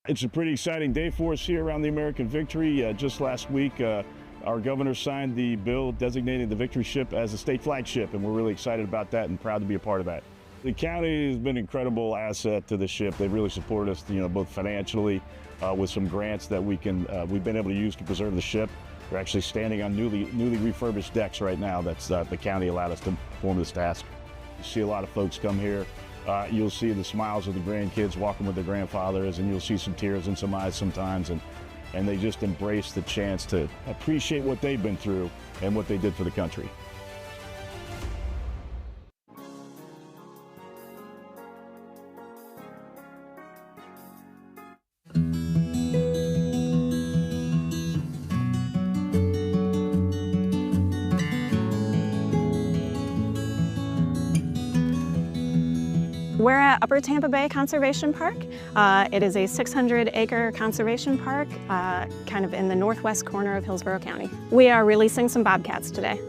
It's a pretty exciting day for us here around the American Victory. Just last week, our governor signed the bill designating the Victory ship as a state flagship, and we're really excited about that and proud to be a part of that. The county has been an incredible asset to the ship. They've really supported us, both financially with some grants that we've been able to use to preserve the ship. We're actually standing on newly refurbished decks right now. That's the county allowed us to perform this task. You see a lot of folks come here. You'll see the smiles of the grandkids walking with their grandfathers, and you'll see some tears in some eyes sometimes, and they just embrace the chance to appreciate what they've been through and what they did for the country. We're at Upper Tampa Bay Conservation Park. It is a 600-acre conservation park, kind of in the northwest corner of Hillsborough County. We are releasing some bobcats today.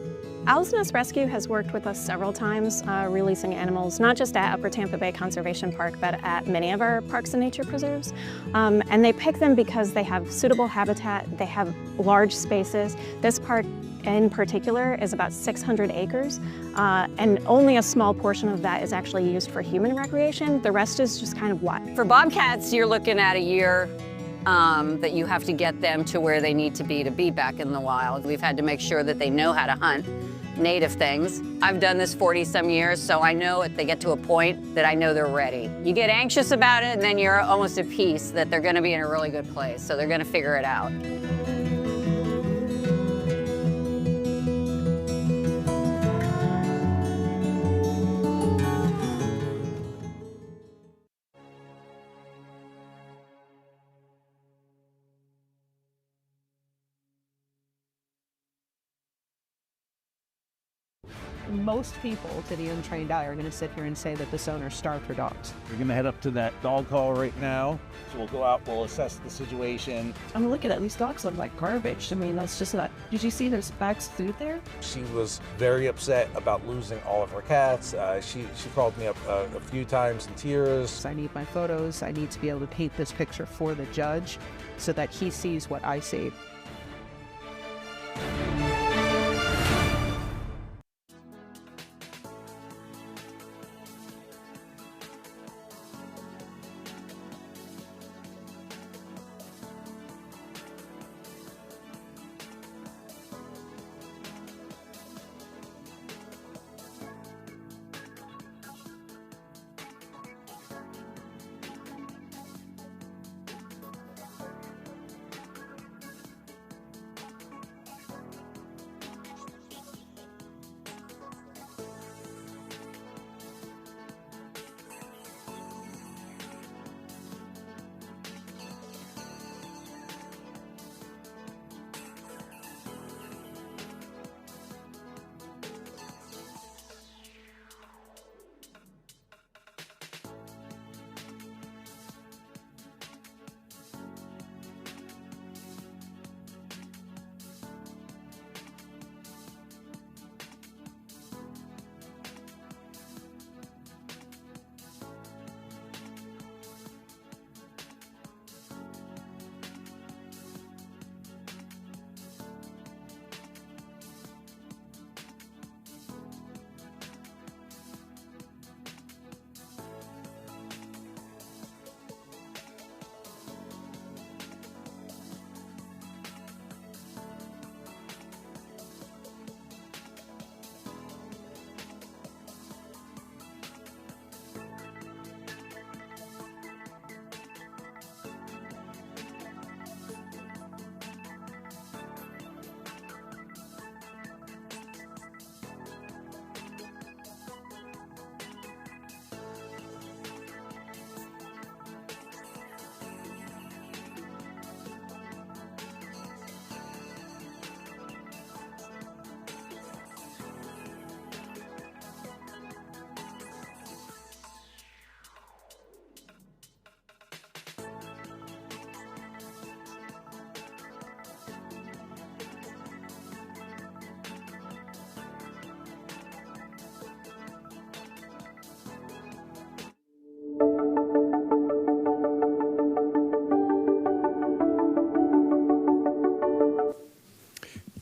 Owl's Nest Rescue has worked with us several times, releasing animals, not just at Upper Tampa Bay Conservation Park, but at many of our parks and nature preserves. And they pick them because they have suitable habitat, they have large spaces. This park in particular is about 600 acres, and only a small portion of that is actually used for human recreation. The rest is just kind of wild. For bobcats, you're looking at a year that you have to get them to where they need to be back in the wild. We've had to make sure that they know how to hunt native things. I've done this 40-some years, so I know if they get to a point that I know they're ready. You get anxious about it, and then you're almost at peace that they're gonna be in a really good place, so they're gonna figure it out. Most people, to the untrained eye, are going to sit here and say that this owner starved her dogs. We're going to head up to that dog hall right now. So we'll go out, we'll assess the situation. I'm looking at these dogs look like garbage. I mean, that's just not. Did you see there's bags of food there? She was very upset about losing all of her cats. She called me up a few times in tears. I need my photos. I need to be able to paint this picture for the judge so that he sees what I see.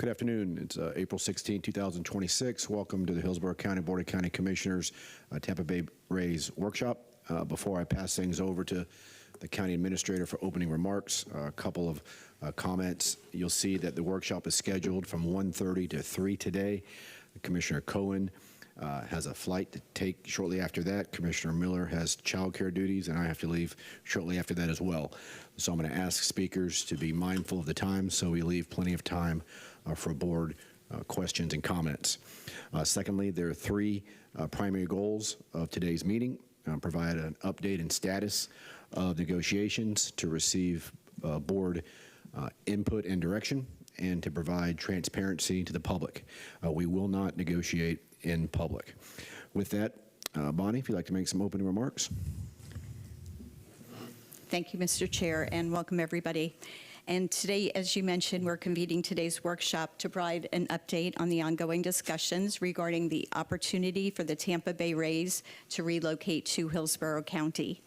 Good afternoon. It's April 16, 2026. Welcome to the Hillsborough County Board of County Commissioners Tampa Bay Rays workshop. Before I pass things over to the county administrator for opening remarks, a couple of comments. You'll see that the workshop is scheduled from 1:30 to 3 today. Commissioner Cohen has a flight to take shortly after that. Commissioner Miller has childcare duties, and I have to leave shortly after that as well. So I'm going to ask speakers to be mindful of the time so we leave plenty of time for board questions and comments. Secondly, there are three primary goals of today's meeting. Provide an update and status of negotiations, to receive board input and direction, and to provide transparency to the public. We will not negotiate in public. With that, Bonnie, if you'd like to make some opening remarks. Thank you, Mr. Chair, and welcome everybody. And today, as you mentioned, we're convening today's workshop to provide an update on the ongoing discussions regarding the opportunity for the Tampa Bay Rays to relocate to Hillsborough County.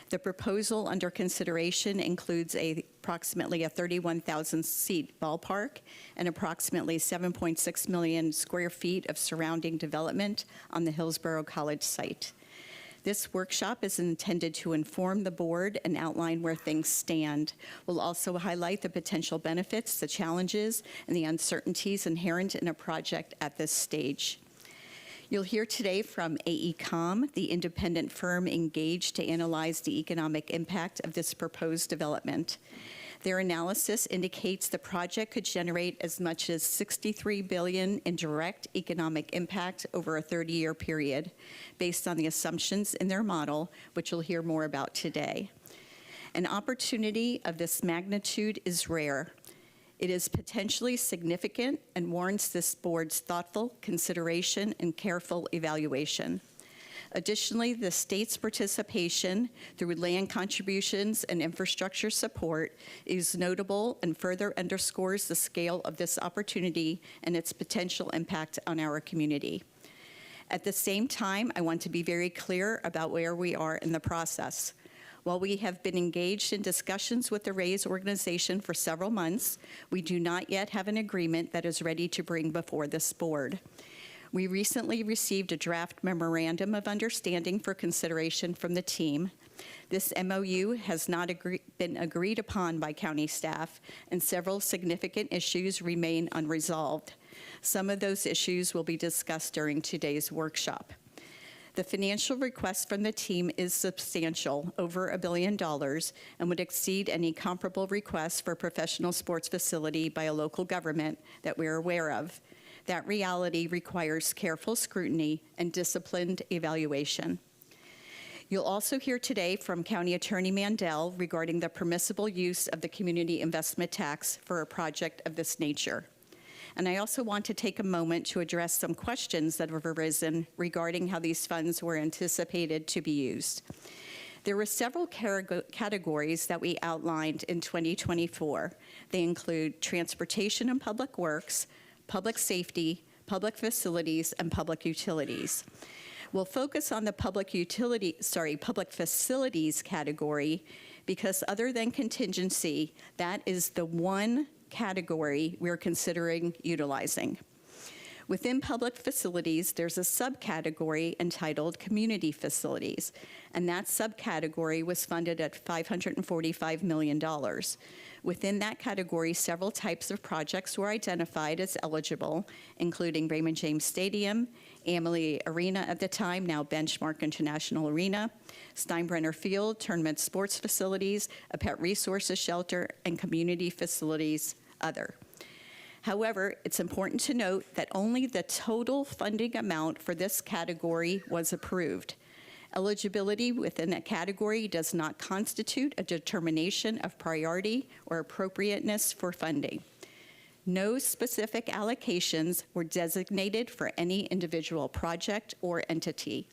The proposal under consideration includes approximately a 31,000-seat ballpark and approximately 7.6 million square feet of surrounding development on the Hillsborough College site. This workshop is intended to inform the board and outline where things stand. We'll also highlight the potential benefits, the challenges, and the uncertainties inherent in a project at this stage. You'll hear today from AECOM, the independent firm engaged to analyze the economic impact of this proposed development. Their analysis indicates the project could generate as much as $63 billion in direct economic impact over a 30-year period, based on the assumptions in their model, which you'll hear more about today. An opportunity of this magnitude is rare. It is potentially significant and warrants this board's thoughtful consideration and careful evaluation. Additionally, the state's participation through land contributions and infrastructure support is notable and further underscores the scale of this opportunity and its potential impact on our community. At the same time, I want to be very clear about where we are in the process. While we have been engaged in discussions with the Rays organization for several months, we do not yet have an agreement that is ready to bring before this board. We recently received a draft memorandum of understanding for consideration from the team. This MOU has not been agreed upon by county staff, and several significant issues remain unresolved. Some of those issues will be discussed during today's workshop. The financial request from the team is substantial, over $1 billion, and would exceed any comparable request for a professional sports facility by a local government that we're aware of. That reality requires careful scrutiny and disciplined evaluation. You'll also hear today from County Attorney Mandel regarding the permissible use of the community investment tax for a project of this nature. And I also want to take a moment to address some questions that have arisen regarding how these funds were anticipated to be used. There were several categories that we outlined in 2024. They include transportation and public works, public safety, public facilities, and public utilities. We'll focus on the public facilities category because other than contingency, that is the one category we're considering utilizing. Within public facilities, there's a subcategory entitled community facilities, and that subcategory was funded at $545 million. Within that category, several types of projects were identified as eligible, including Raymond James Stadium, Amalie Arena at the time, now Benchmark International Arena, Steinbrenner Field, tournament sports facilities, a pet resources shelter, and community facilities, other. However, it's important to note that only the total funding amount for this category was approved. Eligibility within a category does not constitute a determination of priority or appropriateness for funding. No specific allocations were designated for any individual project or entity.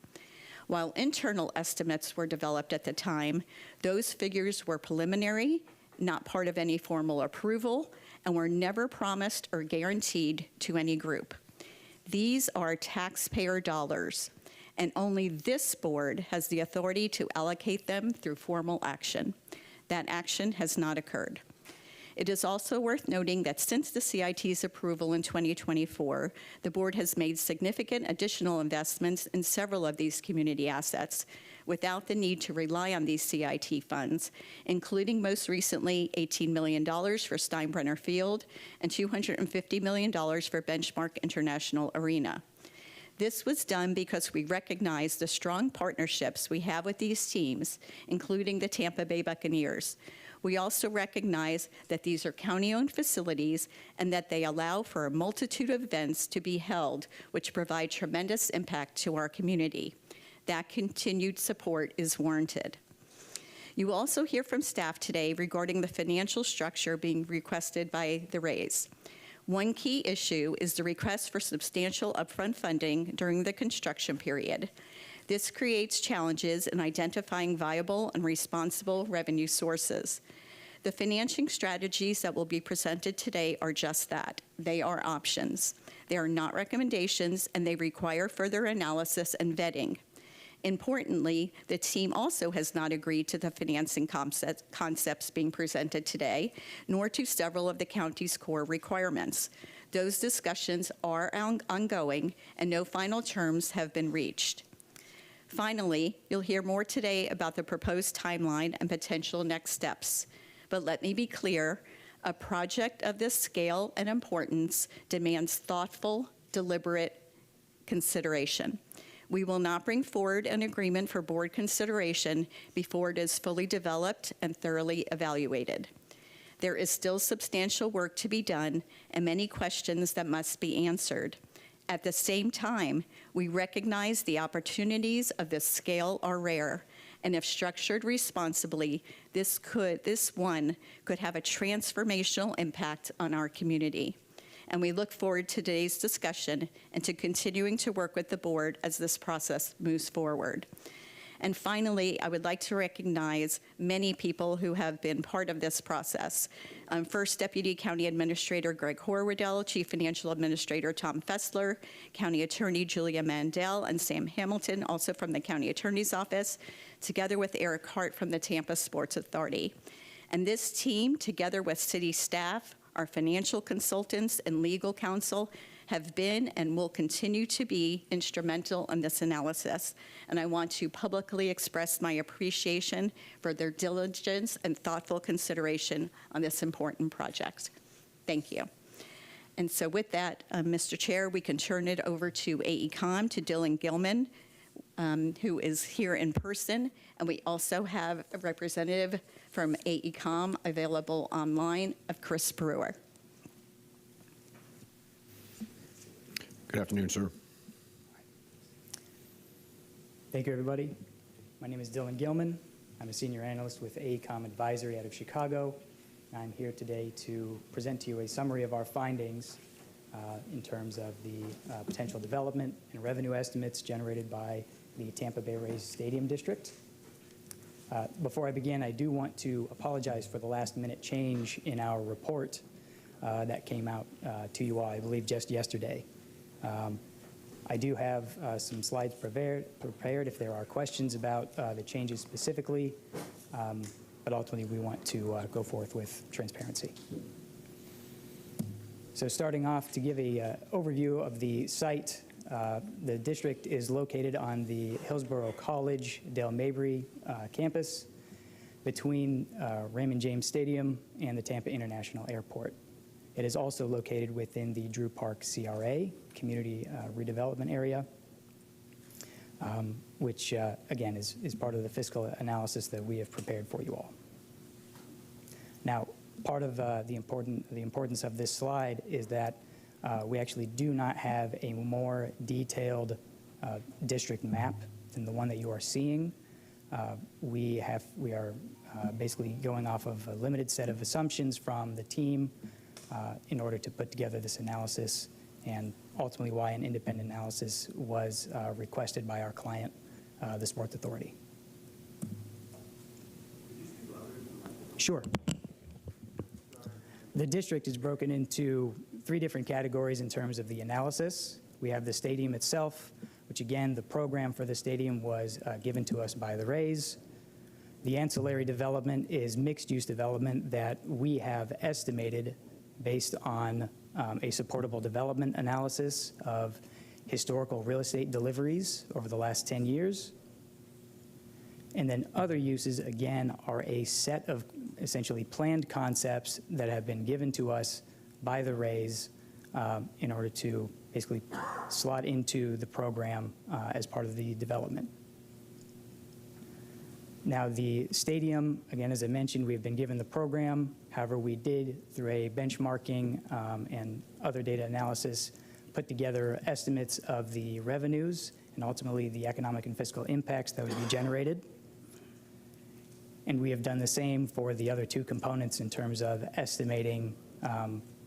While internal estimates were developed at the time, those figures were preliminary, not part of any formal approval, and were never promised or guaranteed to any group. These are taxpayer dollars, and only this board has the authority to allocate them through formal action. That action has not occurred. It is also worth noting that since the CIT's approval in 2024, the board has made significant additional investments in several of these community assets without the need to rely on these CIT funds, including most recently $18 million for Steinbrenner Field and $250 million for Benchmark International Arena. This was done because we recognize the strong partnerships we have with these teams, including the Tampa Bay Buccaneers. We also recognize that these are county-owned facilities and that they allow for a multitude of events to be held, which provide tremendous impact to our community. That continued support is warranted. You will also hear from staff today regarding the financial structure being requested by the Rays. One key issue is the request for substantial upfront funding during the construction period. This creates challenges in identifying viable and responsible revenue sources. The financing strategies that will be presented today are just that. They are options. They are not recommendations, and they require further analysis and vetting. Importantly, the team also has not agreed to the financing concepts being presented today, nor to several of the county's core requirements. Those discussions are ongoing, and no final terms have been reached. Finally, you'll hear more today about the proposed timeline and potential next steps. But let me be clear, a project of this scale and importance demands thoughtful, deliberate consideration. We will not bring forward an agreement for board consideration before it is fully developed and thoroughly evaluated. There is still substantial work to be done and many questions that must be answered. At the same time, we recognize the opportunities of this scale are rare, and if structured responsibly, this one could have a transformational impact on our community. And we look forward to today's discussion and to continuing to work with the board as this process moves forward. And finally, I would like to recognize many people who have been part of this process. First, Deputy County Administrator Greg Horwedel, Chief Financial Administrator Tom Fessler, County Attorney Julia Mandel, and Sam Hamilton, also from the County Attorney's Office, together with Eric Hart from the Tampa Sports Authority. And this team, together with city staff, our financial consultants, and legal counsel, have been and will continue to be instrumental in this analysis. And I want to publicly express my appreciation for their diligence and thoughtful consideration on this important project. Thank you. And so with that, Mr. Chair, we can turn it over to AECOM, to Dylan Gilman, who is here in person. And we also have a representative from AECOM available online, of Chris Brewer. Good afternoon, sir. Thank you, everybody. My name is Dylan Gilman. I'm a senior analyst with AECOM Advisory out of Chicago. And I'm here today to present to you a summary of our findings in terms of the potential development and revenue estimates generated by the Tampa Bay Rays Stadium District. Before I begin, I do want to apologize for the last-minute change in our report that came out to you all, I believe, just yesterday. I do have some slides prepared if there are questions about the changes specifically, but ultimately we want to go forth with transparency. So starting off, to give an overview of the site, the district is located on the Hillsborough College Dale Mabry campus between Raymond James Stadium and the Tampa International Airport. It is also located within the Drew Park CRA, Community Redevelopment Area, which again is part of the fiscal analysis that we have prepared for you all. Now, part of the importance of this slide is that we actually do not have a more detailed district map than the one that you are seeing. We are basically going off of a limited set of assumptions from the team in order to put together this analysis, and ultimately why an independent analysis was requested by our client, the Sports Authority. Sure. The district is broken into 3 different categories in terms of the analysis. We have the stadium itself, which again, the program for the stadium was given to us by the Rays. The ancillary development is mixed-use development that we have estimated based on a supportable development analysis of historical real estate deliveries over the last 10 years. And then other uses, again, are a set of essentially planned concepts that have been given to us by the Rays in order to basically slot into the program as part of the development. Now, the stadium, again, as I mentioned, we've been given the program. However, we did, through a benchmarking and other data analysis, put together estimates of the revenues and ultimately the economic and fiscal impacts that would be generated. And we have done the same for the other two components in terms of estimating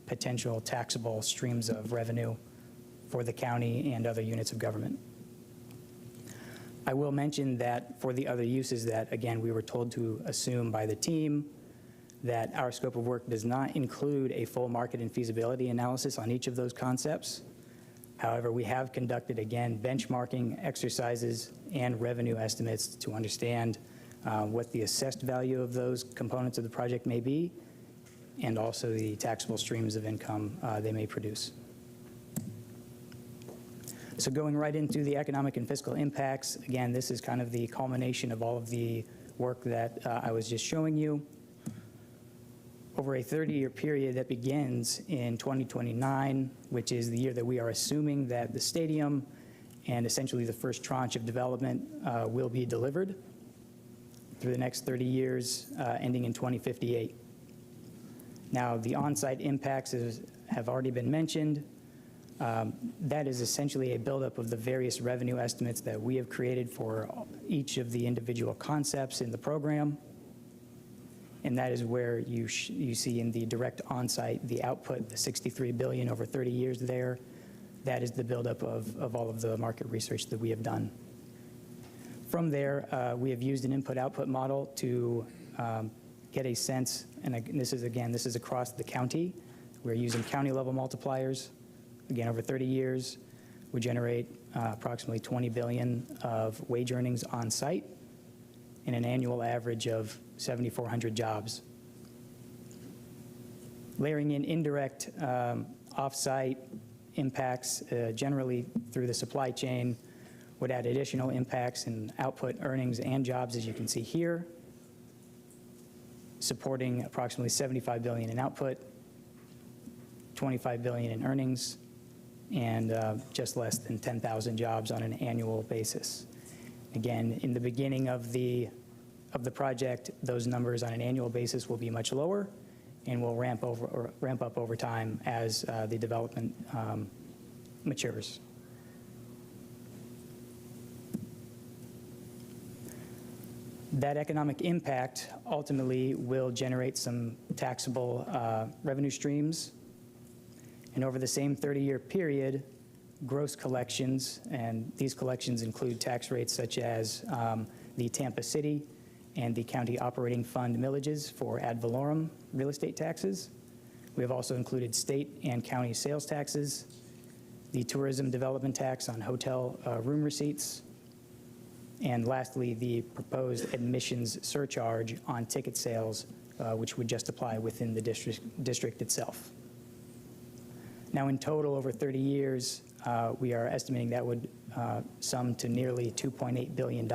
potential taxable streams of revenue for the county and other units of government. I will mention that for the other uses that, again, we were told to assume by the team, that our scope of work does not include a full market and feasibility analysis on each of those concepts. However, we have conducted, again, benchmarking exercises and revenue estimates to understand what the assessed value of those components of the project may be, and also the taxable streams of income they may produce. So going right into the economic and fiscal impacts, again, this is kind of the culmination of all of the work that I was just showing you. Over a 30-year period that begins in 2029, which is the year that we are assuming that the stadium and essentially the first tranche of development will be delivered through the next 30 years, ending in 2058. Now, the on-site impacts have already been mentioned. That is essentially a buildup of the various revenue estimates that we have created for each of the individual concepts in the program. And that is where you see in the direct on-site the output, the $63 billion over 30 years there. That is the buildup of all of the market research that we have done. From there, we have used an input-output model to get a sense, and this is across the county. We're using county-level multipliers. Again, over 30 years, we generate approximately $20 billion of wage earnings on site and an annual average of 7,400 jobs. Layering in indirect off-site impacts generally through the supply chain would add additional impacts in output, earnings, and jobs, as you can see here, supporting approximately $75 billion in output, $25 billion in earnings, and just less than 10,000 jobs on an annual basis. Again, in the beginning of the project, those numbers on an annual basis will be much lower and will ramp up over time as the development matures. That economic impact ultimately will generate some taxable revenue streams. And over the same 30-year period, gross collections, and these collections include tax rates such as the Tampa City and the County Operating Fund millages for ad valorem real estate taxes. We have also included state and county sales taxes, the tourism development tax on hotel room receipts, and lastly, the proposed admissions surcharge on ticket sales, which would just apply within the district itself. Now, in total, over 30 years, we are estimating that would sum to nearly $2.8 billion.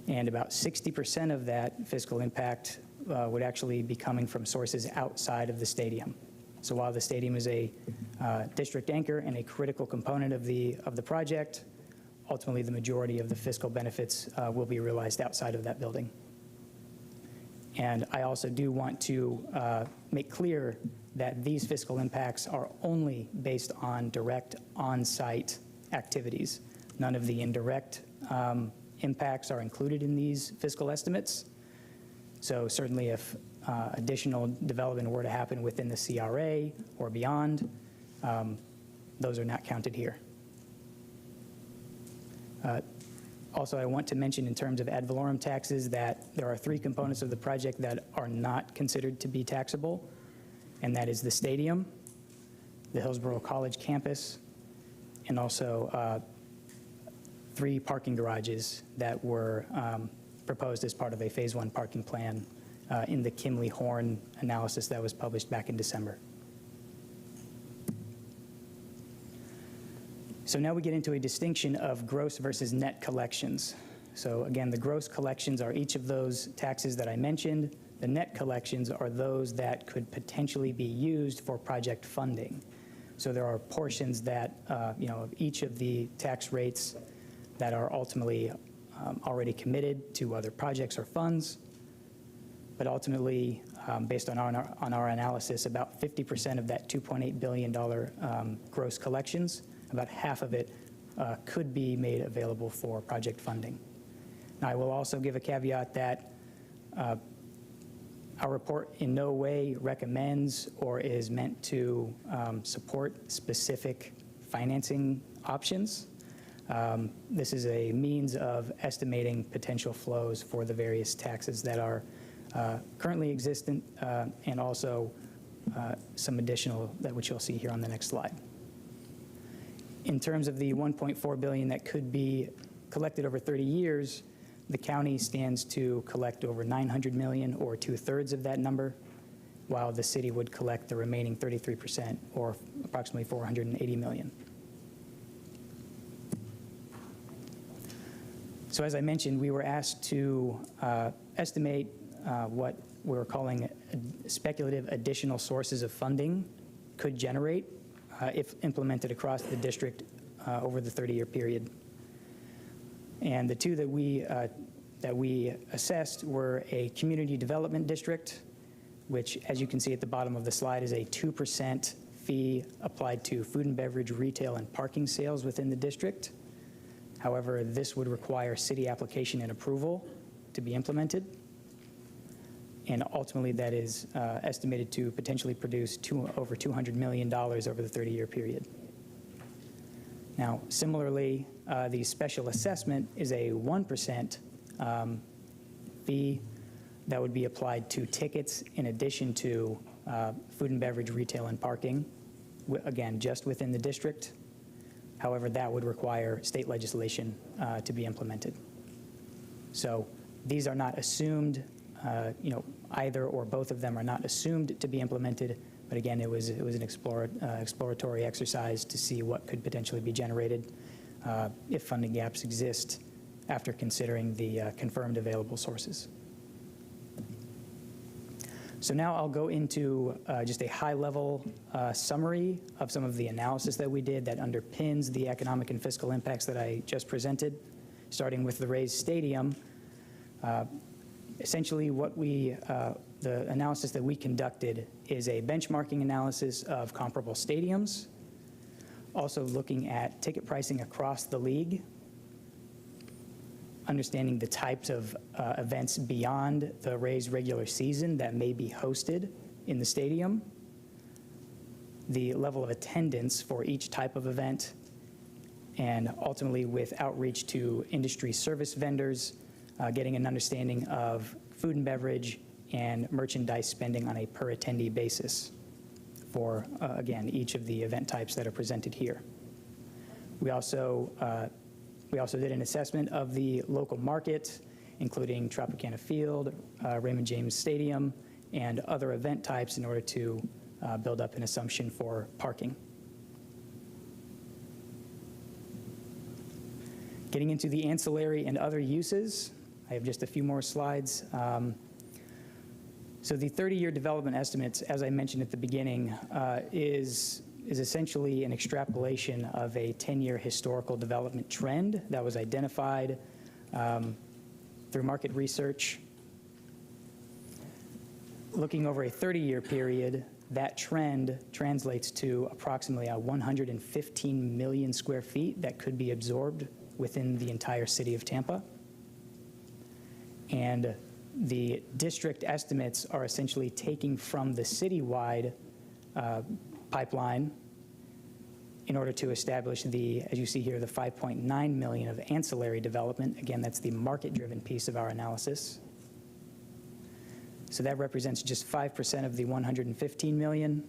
And about 60% of that fiscal impact would actually be coming from sources outside of the stadium. So while the stadium is a district anchor and a critical component of the project, ultimately the majority of the fiscal benefits will be realized outside of that building. And I also do want to make clear that these fiscal impacts are only based on direct on-site activities. None of the indirect impacts are included in these fiscal estimates. So certainly if additional development were to happen within the CRA or beyond, those are not counted here. Also, I want to mention in terms of ad valorem taxes that there are three components of the project that are not considered to be taxable, and that is the stadium, the Hillsborough College campus, and also 3 parking garages that were proposed as part of a Phase 1 parking plan in the Kimley-Horn analysis that was published back in December. So now we get into a distinction of gross versus net collections. So again, the gross collections are each of those taxes that I mentioned. The net collections are those that could potentially be used for project funding. So there are portions that, of each of the tax rates that are ultimately already committed to other projects or funds. But ultimately, based on our analysis, about 50% of that $2.8 billion gross collections, about half of it could be made available for project funding. Now, I will also give a caveat that our report in no way recommends or is meant to support specific financing options. This is a means of estimating potential flows for the various taxes that are currently existent and also some additional which you'll see here on the next slide. In terms of the $1.4 billion that could be collected over 30 years, the county stands to collect over $900 million, or 2/3 of that number, while the city would collect the remaining 33%, or approximately $480 million. So as I mentioned, we were asked to estimate what we're calling speculative additional sources of funding could generate if implemented across the district over the 30-year period. And the two that we assessed were a community development district, which, as you can see at the bottom of the slide, is a 2% fee applied to food and beverage, retail, and parking sales within the district. However, this would require city application and approval to be implemented. And ultimately, that is estimated to potentially produce over $200 million over the 30-year period. Now, similarly, the special assessment is a 1% fee that would be applied to tickets in addition to food and beverage, retail, and parking, again, just within the district. However, that would require state legislation to be implemented. So these are not assumed, either or both of them are not assumed to be implemented, but again, it was an exploratory exercise to see what could potentially be generated if funding gaps exist after considering the confirmed available sources. So now I'll go into just a high-level summary of some of the analysis that we did that underpins the economic and fiscal impacts that I just presented, starting with the Rays Stadium. Essentially, the analysis that we conducted is a benchmarking analysis of comparable stadiums, also looking at ticket pricing across the league, understanding the types of events beyond the Rays regular season that may be hosted in the stadium, the level of attendance for each type of event, and ultimately with outreach to industry service vendors, getting an understanding of food and beverage and merchandise spending on a per attendee basis for, again, each of the event types that are presented here. We also did an assessment of the local market, including Tropicana Field, Raymond James Stadium, and other event types in order to build up an assumption for parking. Getting into the ancillary and other uses, I have just a few more slides. So the 30-year development estimates, as I mentioned at the beginning, is essentially an extrapolation of a 10-year historical development trend that was identified through market research. Looking over a 30-year period, that trend translates to approximately 115 million square feet that could be absorbed within the entire city of Tampa. And the district estimates are essentially taking from the citywide pipeline in order to establish the, as you see here, the 5.9 million of ancillary development. Again, that's the market-driven piece of our analysis. So that represents just 5% of the 115 million.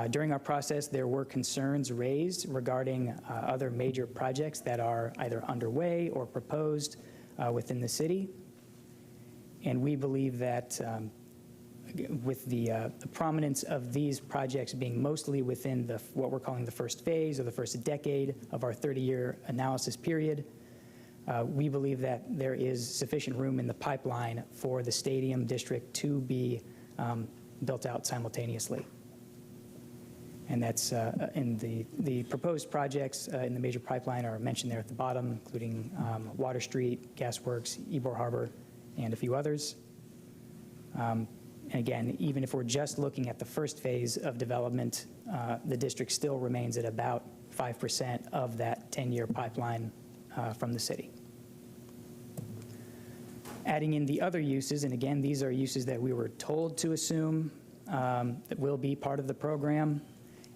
During our process, there were concerns raised regarding other major projects that are either underway or proposed within the city. And we believe that with the prominence of these projects being mostly within what we're calling the first phase or the first decade of our 30-year analysis period, we believe that there is sufficient room in the pipeline for the stadium district to be built out simultaneously. And that's in the proposed projects in the major pipeline are mentioned there at the bottom, including Water Street, Gasworks, Ybor Harbor, and a few others. And again, even if we're just looking at the first phase of development, the district still remains at about 5% of that 10-year pipeline from the city. Adding in the other uses, and again, these are uses that we were told to assume that will be part of the program.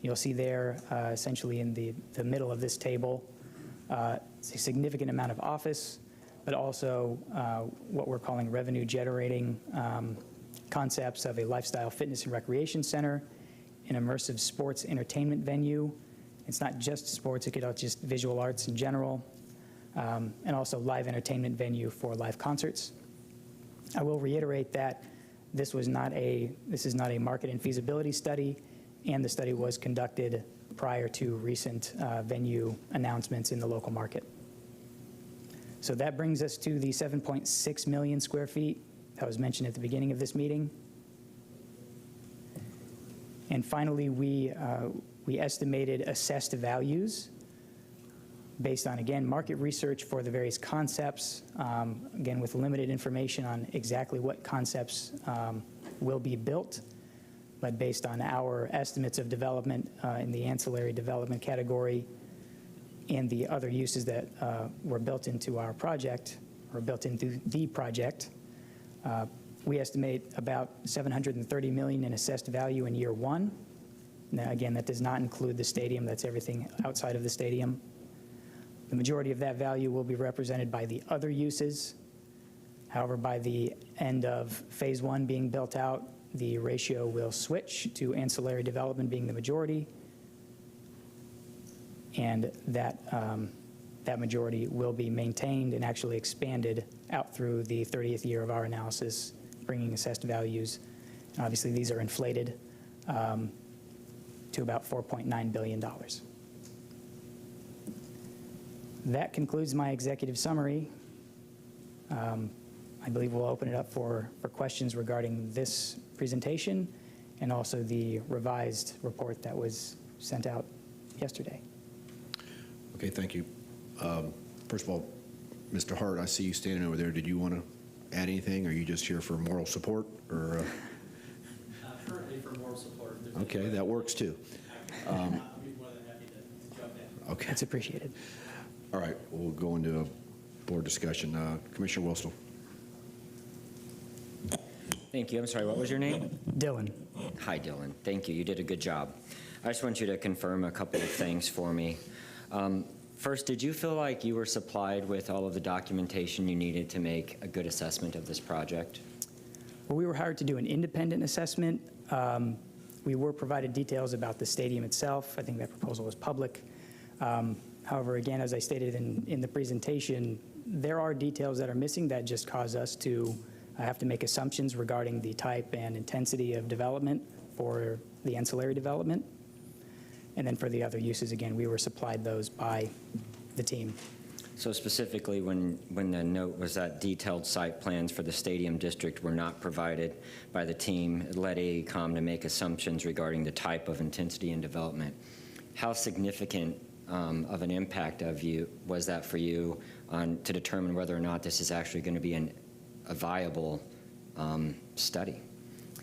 You'll see there, essentially in the middle of this table, it's a significant amount of office, but also what we're calling revenue-generating concepts of a lifestyle fitness and recreation center, an immersive sports entertainment venue. It's not just sports, it could be just visual arts in general, and also live entertainment venue for live concerts. I will reiterate that this is not a market and feasibility study, and the study was conducted prior to recent venue announcements in the local market. So that brings us to the 7.6 million square feet that was mentioned at the beginning of this meeting. And finally, we estimated assessed values based on, again, market research for the various concepts, again, with limited information on exactly what concepts will be built, but based on our estimates of development in the ancillary development category and the other uses that were built into our project, or built into the project, we estimate about $730 million in assessed value in year one. Now, again, that does not include the stadium. That's everything outside of the stadium. The majority of that value will be represented by the other uses. However, by the end of phase one being built out, the ratio will switch to ancillary development being the majority, and that majority will be maintained and actually expanded out through the 30th year of our analysis, bringing assessed values. Obviously, these are inflated to about $4.9 billion. That concludes my executive summary. I believe we'll open it up for questions regarding this presentation and also the revised report that was sent out yesterday. Okay, thank you. First of all, Mr. Hart, I see you standing over there. Did you want to add anything? Are you just here for moral support? Or currently for moral support. Okay, that works too. I'll be more than happy to jump in. Okay. That's appreciated. All right, we'll go into a board discussion. Commissioner Wilson. Thank you. I'm sorry, what was your name? Dylan. Hi, Dylan. Thank you. You did a good job. I just want you to confirm a couple of things for me. First, did you feel like you were supplied with all of the documentation you needed to make a good assessment of this project? Well, we were hired to do an independent assessment. We were provided details about the stadium itself. I think that proposal was public. However, again, as I stated in the presentation, there are details that are missing that just cause us to have to make assumptions regarding the type and intensity of development for the ancillary development. And then for the other uses, again, we were supplied those by the team. So specifically, when the note was that detailed site plans for the stadium district were not provided by the team, it led AECOM to make assumptions regarding the type of intensity and development. How significant of an impact was that for you to determine whether or not this is actually going to be a viable study?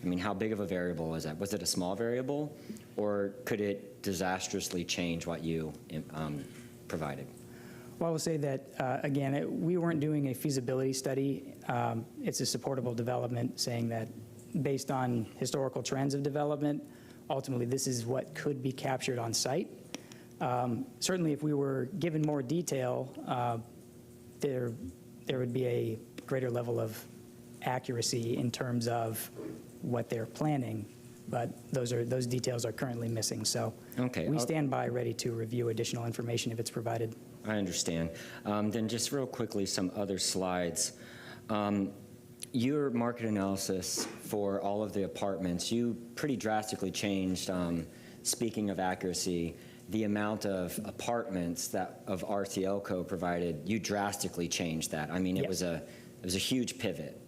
I mean, how big of a variable was that? Was it a small variable, or could it disastrously change what you provided? Well, I will say that, again, we weren't doing a feasibility study. It's a supportable development, saying that based on historical trends of development, ultimately this is what could be captured on site. Certainly, if we were given more detail, there would be a greater level of accuracy in terms of what they're planning. but those details are currently missing. So Okay. we stand by ready to review additional information if it's provided. I understand. Then just real quickly, some other slides. Your market analysis for all of the apartments, you pretty drastically changed, speaking of accuracy, the amount of apartments that of RTLCO provided. You drastically changed that. I mean, it was a huge pivot.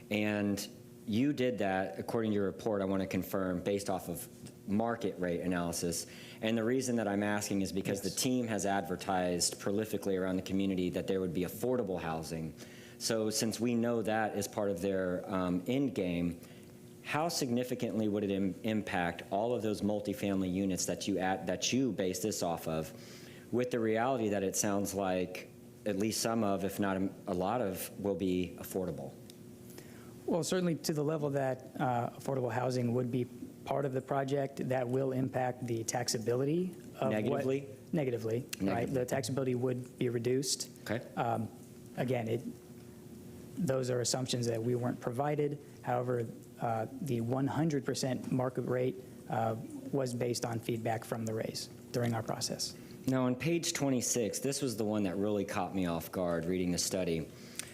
And you did that, according to your report, I want to confirm, based off of market rate analysis. And the reason that I'm asking is because the team has advertised prolifically around the community that there would be affordable housing. So since we know that is part of their end game, how significantly would it impact all of those multifamily units that you base this off of, with the reality that it sounds like at least some of, if not a lot of, will be affordable? Well, certainly to the level that affordable housing would be part of the project, that will impact the taxability of Negatively? Negatively, right? The taxability would be reduced. Okay. Again, those are assumptions that we weren't provided. However, the 100% market rate was based on feedback from the Rays during our process. Now, on page 26, this was the one that really caught me off guard reading the study.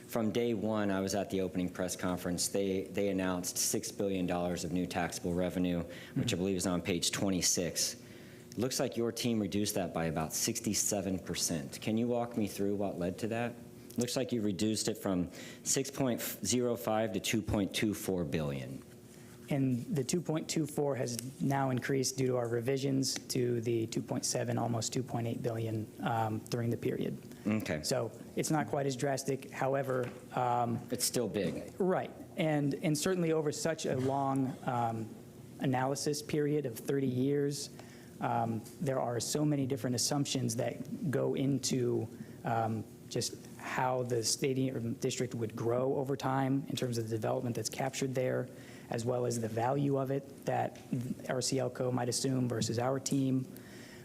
From day one, I was at the opening press conference. They announced $6 billion of new taxable revenue, which I believe is on page 26. It looks like your team reduced that by about 67%. Can you walk me through what led to that? Looks like you reduced it from 6.05 to 2.24 billion. And the 2.24 has now increased due to our revisions to the 2.7, almost 2.8 billion during the period. Okay. So it's not quite as drastic. However, it's still big. Right. And certainly over such a long analysis period of 30 years, there are so many different assumptions that go into just how the stadium district would grow over time in terms of the development that's captured there, as well as the value of it that RCLCO might assume versus our team.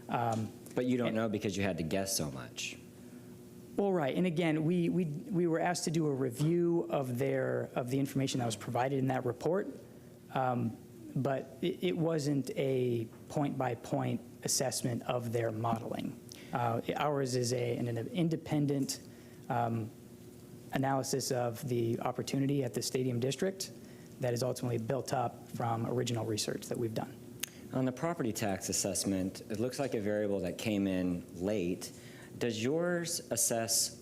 But you don't know because you had to guess so much. Well, right. And again, we were asked to do a review of the information that was provided in that report, but it wasn't a point-by-point assessment of their modeling. Ours is an independent analysis of the opportunity at the stadium district that is ultimately built up from original research that we've done. On the property tax assessment, it looks like a variable that came in late. Does yours assess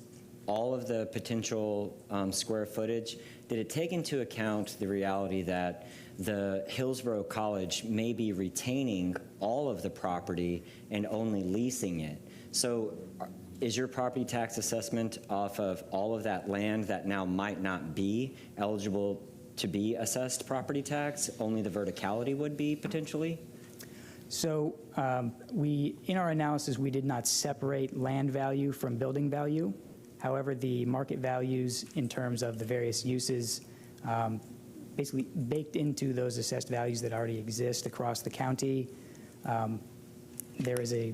all of the potential square footage? Did it take into account the reality that the Hillsborough College may be retaining all of the property and only leasing it? So is your property tax assessment off of all of that land that now might not be eligible to be assessed property tax? Only the verticality would be potentially? So in our analysis, we did not separate land value from building value. However, the market values in terms of the various uses basically baked into those assessed values that already exist across the county. There is a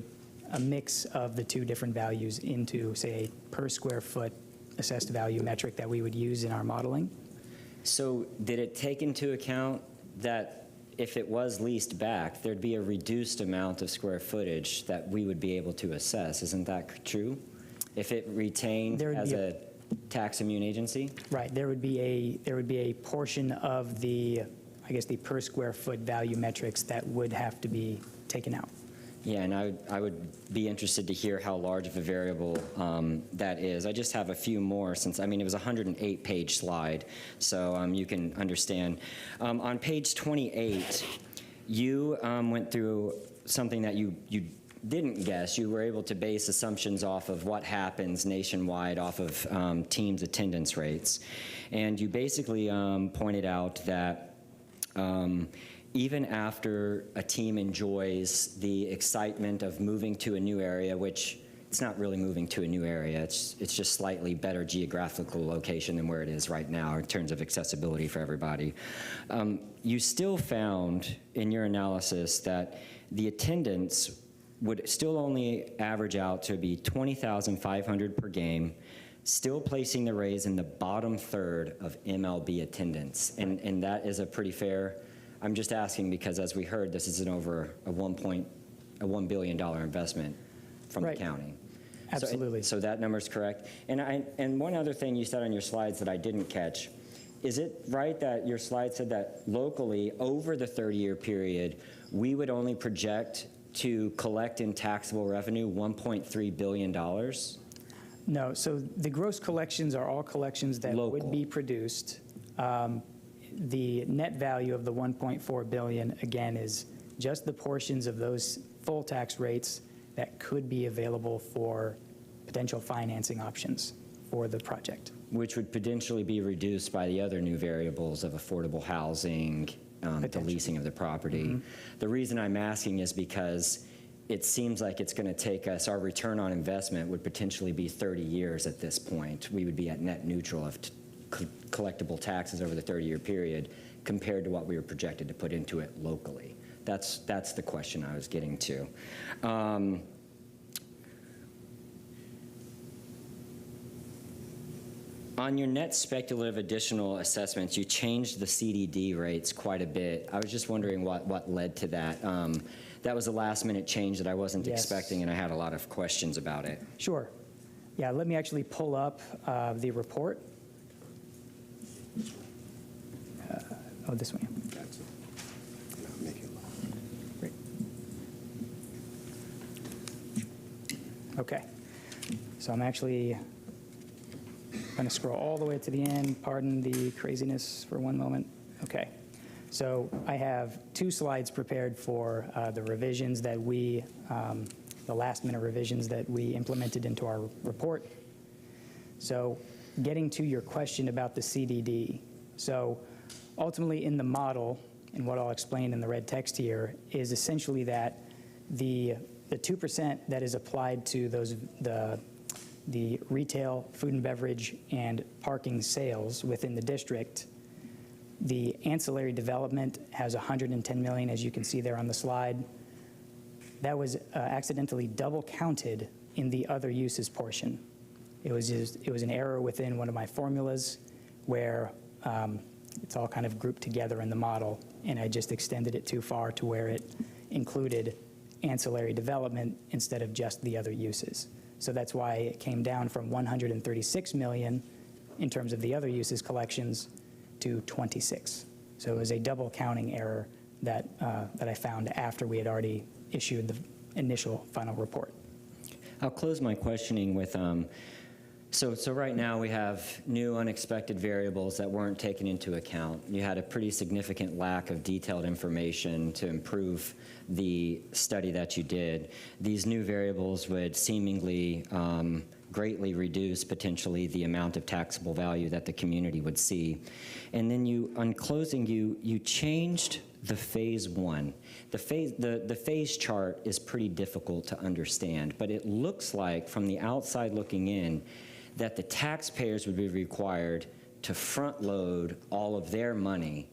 mix of the two different values into, say, a per square foot assessed value metric that we would use in our modeling. So did it take into account that if it was leased back, there'd be a reduced amount of square footage that we would be able to assess? Isn't that true? If it retained as a tax immune agency? Right. There would be a portion of the, I guess, the per square foot value metrics that would have to be taken out. Yeah, and I would be interested to hear how large of a variable that is. I just have a few more since, I mean, it was a 108-page slide, so you can understand. On page 28, you went through something that you didn't guess. You were able to base assumptions off of what happens nationwide off of teams' attendance rates. And you basically pointed out that even after a team enjoys the excitement of moving to a new area, which it's not really moving to a new area, it's just slightly better geographical location than where it is right now in terms of accessibility for everybody. You still found in your analysis that the attendance would still only average out to be 20,500 per game, still placing the Rays in the bottom third of MLB attendance. And that is a pretty fair I'm just asking because, as we heard, this is over a $1 billion investment from the county. Absolutely. So that number is correct. And one other thing you said on your slides that I didn't catch, is it right that your slide said that locally, over the 30-year period, we would only project to collect in taxable revenue $1.3 billion? No, so the gross collections are all collections that would be produced. The net value of the 1.4 billion, again, is just the portions of those full tax rates that could be available for potential financing options for the project. Which would potentially be reduced by the other new variables of affordable housing, the leasing of the property. The reason I'm asking is because it seems like it's going to take us, our return on investment would potentially be 30 years at this point. We would be at net neutral of collectible taxes over the 30-year period compared to what we were projected to put into it locally. That's the question I was getting to. On your net speculative additional assessments, you changed the CDD rates quite a bit. I was just wondering what led to that. That was a last-minute change that I wasn't expecting, and I had a lot of questions about it. Sure. Yeah, let me actually pull up the report. Oh, this one. Great. Okay. So I'm actually going to scroll all the way to the end. Pardon the craziness for one moment. Okay. So I have 2 slides prepared for the revisions that we, the last-minute revisions that we implemented into our report. So getting to your question about the CDD. So ultimately in the model, and what I'll explain in the red text here, is essentially that the 2% that is applied to those the retail, food and beverage, and parking sales within the district, the ancillary development has 110 million, as you can see there on the slide. That was accidentally double counted in the other uses portion. It was an error within one of my formulas where it's all kind of grouped together in the model, and I just extended it too far to where it included ancillary development instead of just the other uses. So that's why it came down from 136 million in terms of the other uses collections to 26. So it was a double counting error that I found after we had already issued the initial final report. I'll close my questioning with, so right now we have new unexpected variables that weren't taken into account. You had a pretty significant lack of detailed information to improve the study that you did. These new variables would seemingly greatly reduce potentially the amount of taxable value that the community would see. And then on closing, you changed the phase 1. The phase chart is pretty difficult to understand, but it looks like from the outside looking in that the taxpayers would be required to front load all of their money,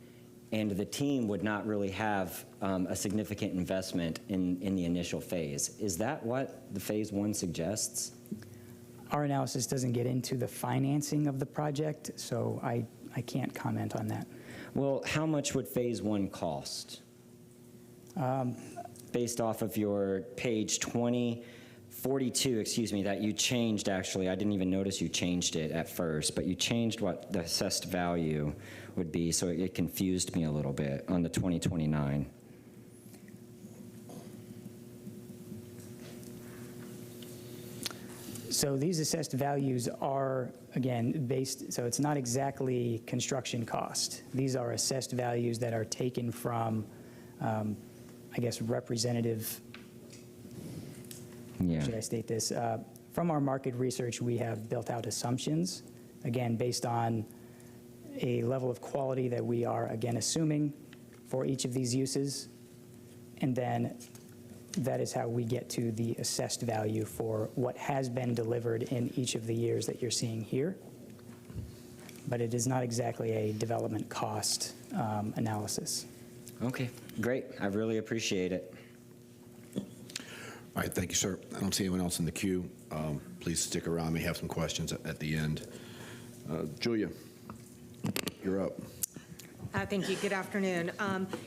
and the team would not really have a significant investment in the initial phase. Is that what the phase 1 suggests? Our analysis doesn't get into the financing of the project, so I can't comment on that. Well, how much would phase 1 cost? Based off of your page 42, excuse me, that you changed actually. I didn't even notice you changed it at first, but you changed what the assessed value would be, so it confused me a little bit on the 2029. So these assessed values are, again, based, so it's not exactly construction cost. These are assessed values that are taken from, I guess, representative, should I state this? From our market research, we have built out assumptions, again, based on a level of quality that we are, again, assuming for each of these uses, and then that is how we get to the assessed value for what has been delivered in each of the years that you're seeing here. But it is not exactly a development cost analysis. Okay, great. I really appreciate it. All right, thank you, sir. I don't see anyone else in the queue. Please stick around. We have some questions at the end. Julia, you're up. Thank you. Good afternoon.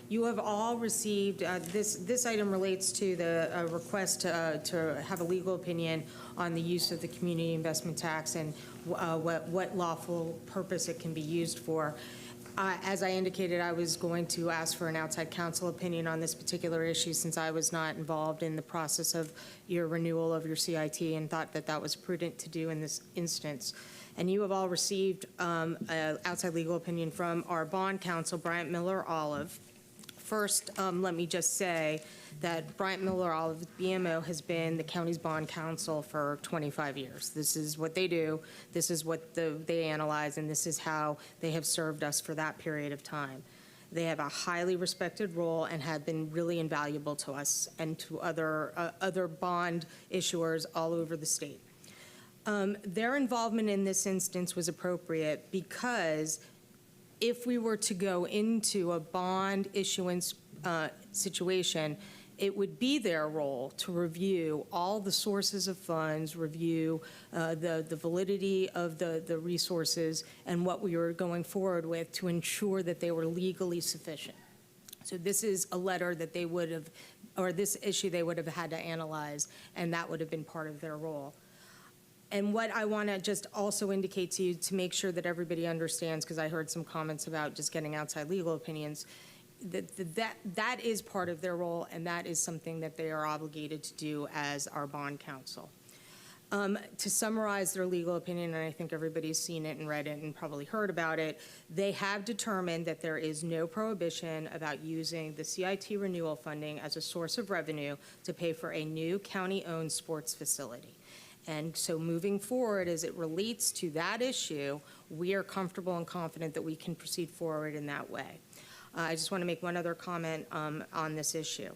You have all received, this item relates to the request to have a legal opinion on the use of the community investment tax and what lawful purpose it can be used for. As I indicated, I was going to ask for an outside counsel opinion on this particular issue since I was not involved in the process of your renewal of your CIT and thought that that was prudent to do in this instance. And you have all received an outside legal opinion from our bond counsel, Bryant Miller Olive. First, let me just say that Bryant Miller Olive, BMO, has been the county's bond counsel for 25 years. This is what they do, this is what they analyze, and this is how they have served us for that period of time. They have a highly respected role and have been really invaluable to us and to other bond issuers all over the state. Their involvement in this instance was appropriate because if we were to go into a bond issuance situation, it would be their role to review all the sources of funds, review the validity of the resources and what we were going forward with to ensure that they were legally sufficient. So this is a letter that they would have, or this issue they would have had to analyze, and that would have been part of their role. And what I want to just also indicate to you to make sure that everybody understands, because I heard some comments about just getting outside legal opinions, that is part of their role, and that is something that they are obligated to do as our bond counsel. To summarize their legal opinion, and I think everybody's seen it and read it and probably heard about it, they have determined that there is no prohibition about using the CIT renewal funding as a source of revenue to pay for a new county-owned sports facility. And so moving forward, as it relates to that issue, we are comfortable and confident that we can proceed forward in that way. I just want to make one other comment on this issue.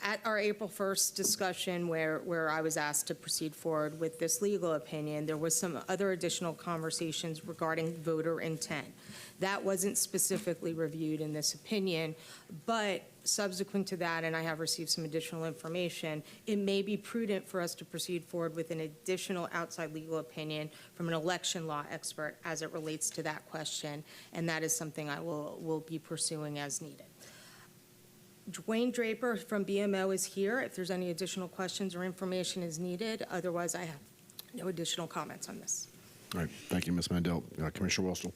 At our April 1st discussion where I was asked to proceed forward with this legal opinion, there was some other additional conversations regarding voter intent. That wasn't specifically reviewed in this opinion, but subsequent to that, and I have received some additional information, it may be prudent for us to proceed forward with an additional outside legal opinion from an election law expert as it relates to that question, and that is something I will be pursuing as needed. Dwayne Draper from BMO is here if there's any additional questions or information is needed. Otherwise, I have no additional comments on this. All right. Thank you, Ms. Mandel. Commissioner Welstel.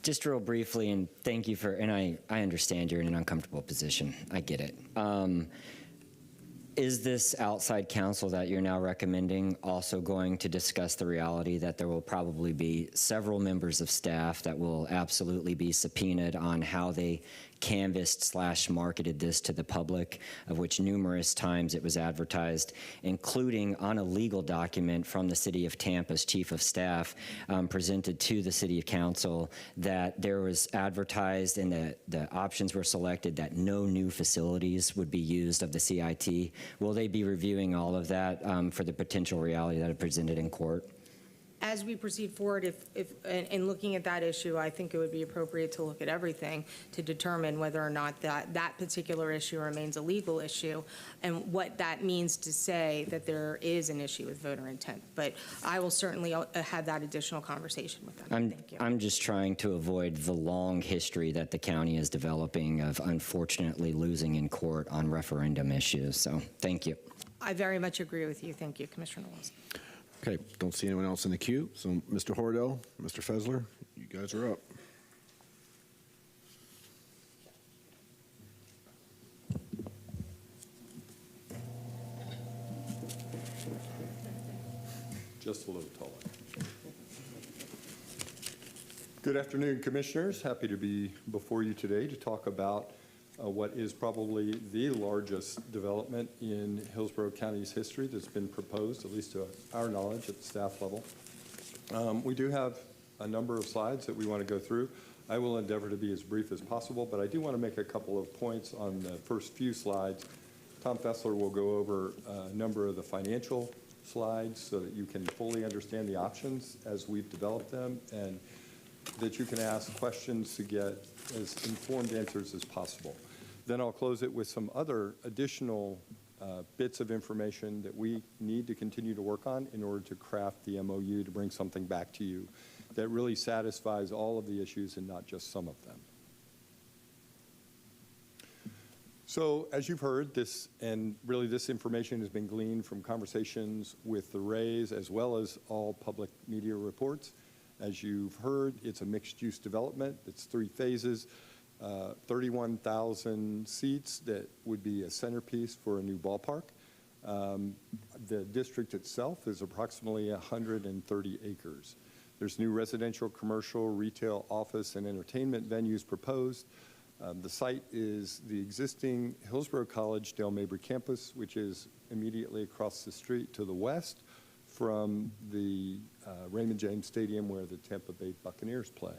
Just real briefly, and thank you for, and I understand you're in an uncomfortable position. I get it. Is this outside counsel that you're now recommending also going to discuss the reality that there will probably be several members of staff that will absolutely be subpoenaed on how they canvassed/marketed this to the public, of which numerous times it was advertised, including on a legal document from the City of Tampa's Chief of Staff presented to the City Council that there was advertised and the options were selected that no new facilities would be used of the CIT. Will they be reviewing all of that for the potential reality that it presented in court? As we proceed forward, in looking at that issue, I think it would be appropriate to look at everything to determine whether or not that particular issue remains a legal issue and what that means to say that there is an issue with voter intent. But I will certainly have that additional conversation with them. Thank you. I'm just trying to avoid the long history that the county is developing of unfortunately losing in court on referendum issues. So thank you. I very much agree with you. Thank you, Commissioner Wilson. Okay, don't see anyone else in the queue. So, Mr. Hordell, Mr. Fessler, you guys are up. Just a little taller. Good afternoon, Commissioners. Happy to be before you today to talk about what is probably the largest development in Hillsborough County's history that's been proposed, at least to our knowledge at the staff level. We do have a number of slides that we want to go through. I will endeavor to be as brief as possible, but I do want to make a couple of points on the first few slides. Tom Fessler will go over a number of the financial slides so that you can fully understand the options as we've developed them and that you can ask questions to get as informed answers as possible. Then I'll close it with some other additional bits of information that we need to continue to work on in order to craft the MOU to bring something back to you that really satisfies all of the issues and not just some of them. So as you've heard, this information has been gleaned from conversations with the Rays as well as all public media reports. As you've heard, it's a mixed-use development. It's 3 phases, 31,000 seats that would be a centerpiece for a new ballpark. The district itself is approximately 130 acres. There's new residential, commercial, retail, office, and entertainment venues proposed. The site is the existing Hillsborough College Dale Mabry campus, which is immediately across the street to the west from the Raymond James Stadium where the Tampa Bay Buccaneers play.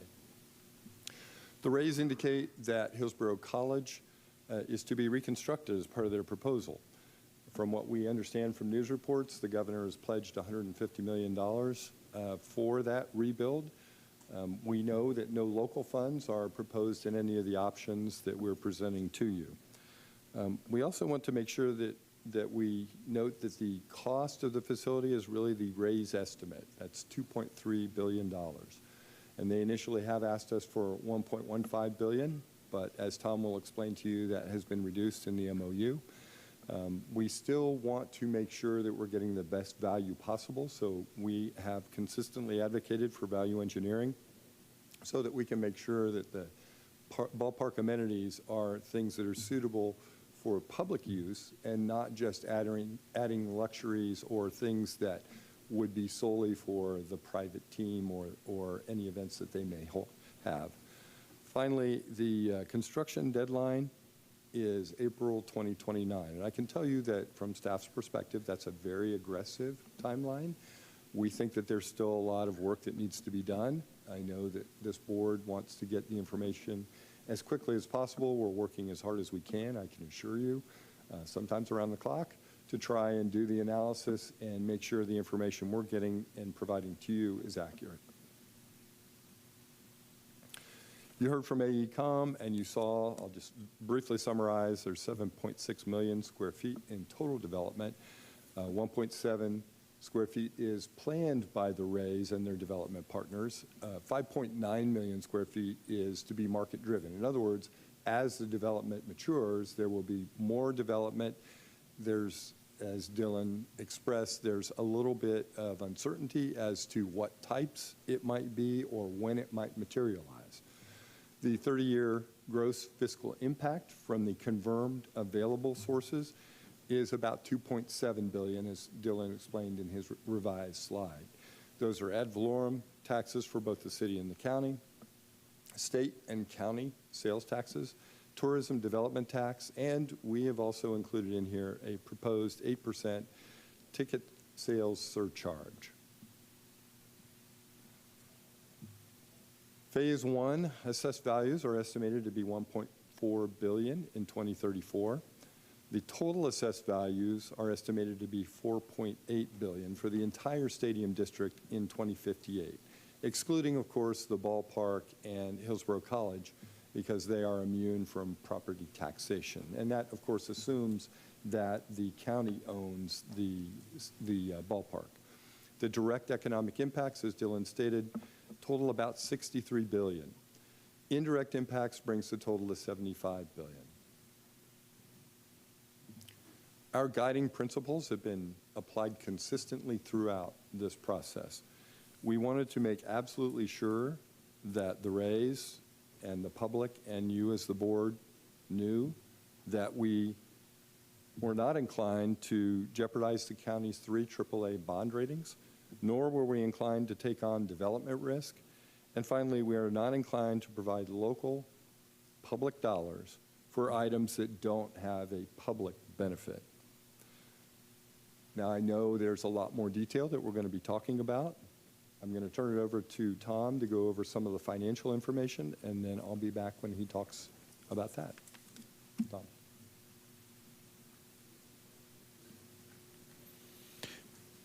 The Rays indicate that Hillsborough College is to be reconstructed as part of their proposal. From what we understand from news reports, the governor has pledged $150 million for that rebuild. We know that no local funds are proposed in any of the options that we're presenting to you. We also want to make sure that we note that the cost of the facility is really the Rays estimate. That's $2.3 billion. And they initially have asked us for $1.15 billion, but as Tom will explain to you, that has been reduced in the MOU. We still want to make sure that we're getting the best value possible, so we have consistently advocated for value engineering so that we can make sure that the ballpark amenities are things that are suitable for public use and not just adding luxuries or things that would be solely for the private team or any events that they may have. Finally, the construction deadline is April 2029. And I can tell you that from staff's perspective, that's a very aggressive timeline. We think that there's still a lot of work that needs to be done. I know that this board wants to get the information as quickly as possible. We're working as hard as we can, I can assure you, sometimes around the clock, to try and do the analysis and make sure the information we're getting and providing to you is accurate. You heard from AECom, and you saw, I'll just briefly summarize, there's 7.6 million square feet in total development. 1.7 square feet is planned by the Rays and their development partners. 5.9 million square feet is to be market-driven. In other words, as the development matures, there will be more development. There's, as Dylan expressed, there's a little bit of uncertainty as to what types it might be or when it might materialize. The 30-year gross fiscal impact from the confirmed available sources is about $2.7 billion, as Dylan explained in his revised slide. Those are ad valorem taxes for both the city and the county, state and county sales taxes, tourism development tax, and we have also included in here a proposed 8% ticket sales surcharge. Phase 1 assessed values are estimated to be $1.4 billion in 2034. The total assessed values are estimated to be $4.8 billion for the entire stadium district in 2058, excluding, of course, the ballpark and Hillsborough College, because they are immune from property taxation. And that, of course, assumes that the county owns the ballpark. The direct economic impacts, as Dylan stated, total about $63 billion. Indirect impacts brings the total to $75 billion. Our guiding principles have been applied consistently throughout this process. We wanted to make absolutely sure that the Rays and the public and you as the board knew that we were not inclined to jeopardize the county's 3 AAA bond ratings, nor were we inclined to take on development risk. And finally, we are not inclined to provide local public dollars for items that don't have a public benefit. Now, I know there's a lot more detail that we're going to be talking about. I'm going to turn it over to Tom to go over some of the financial information, and then I'll be back when he talks about that. Tom.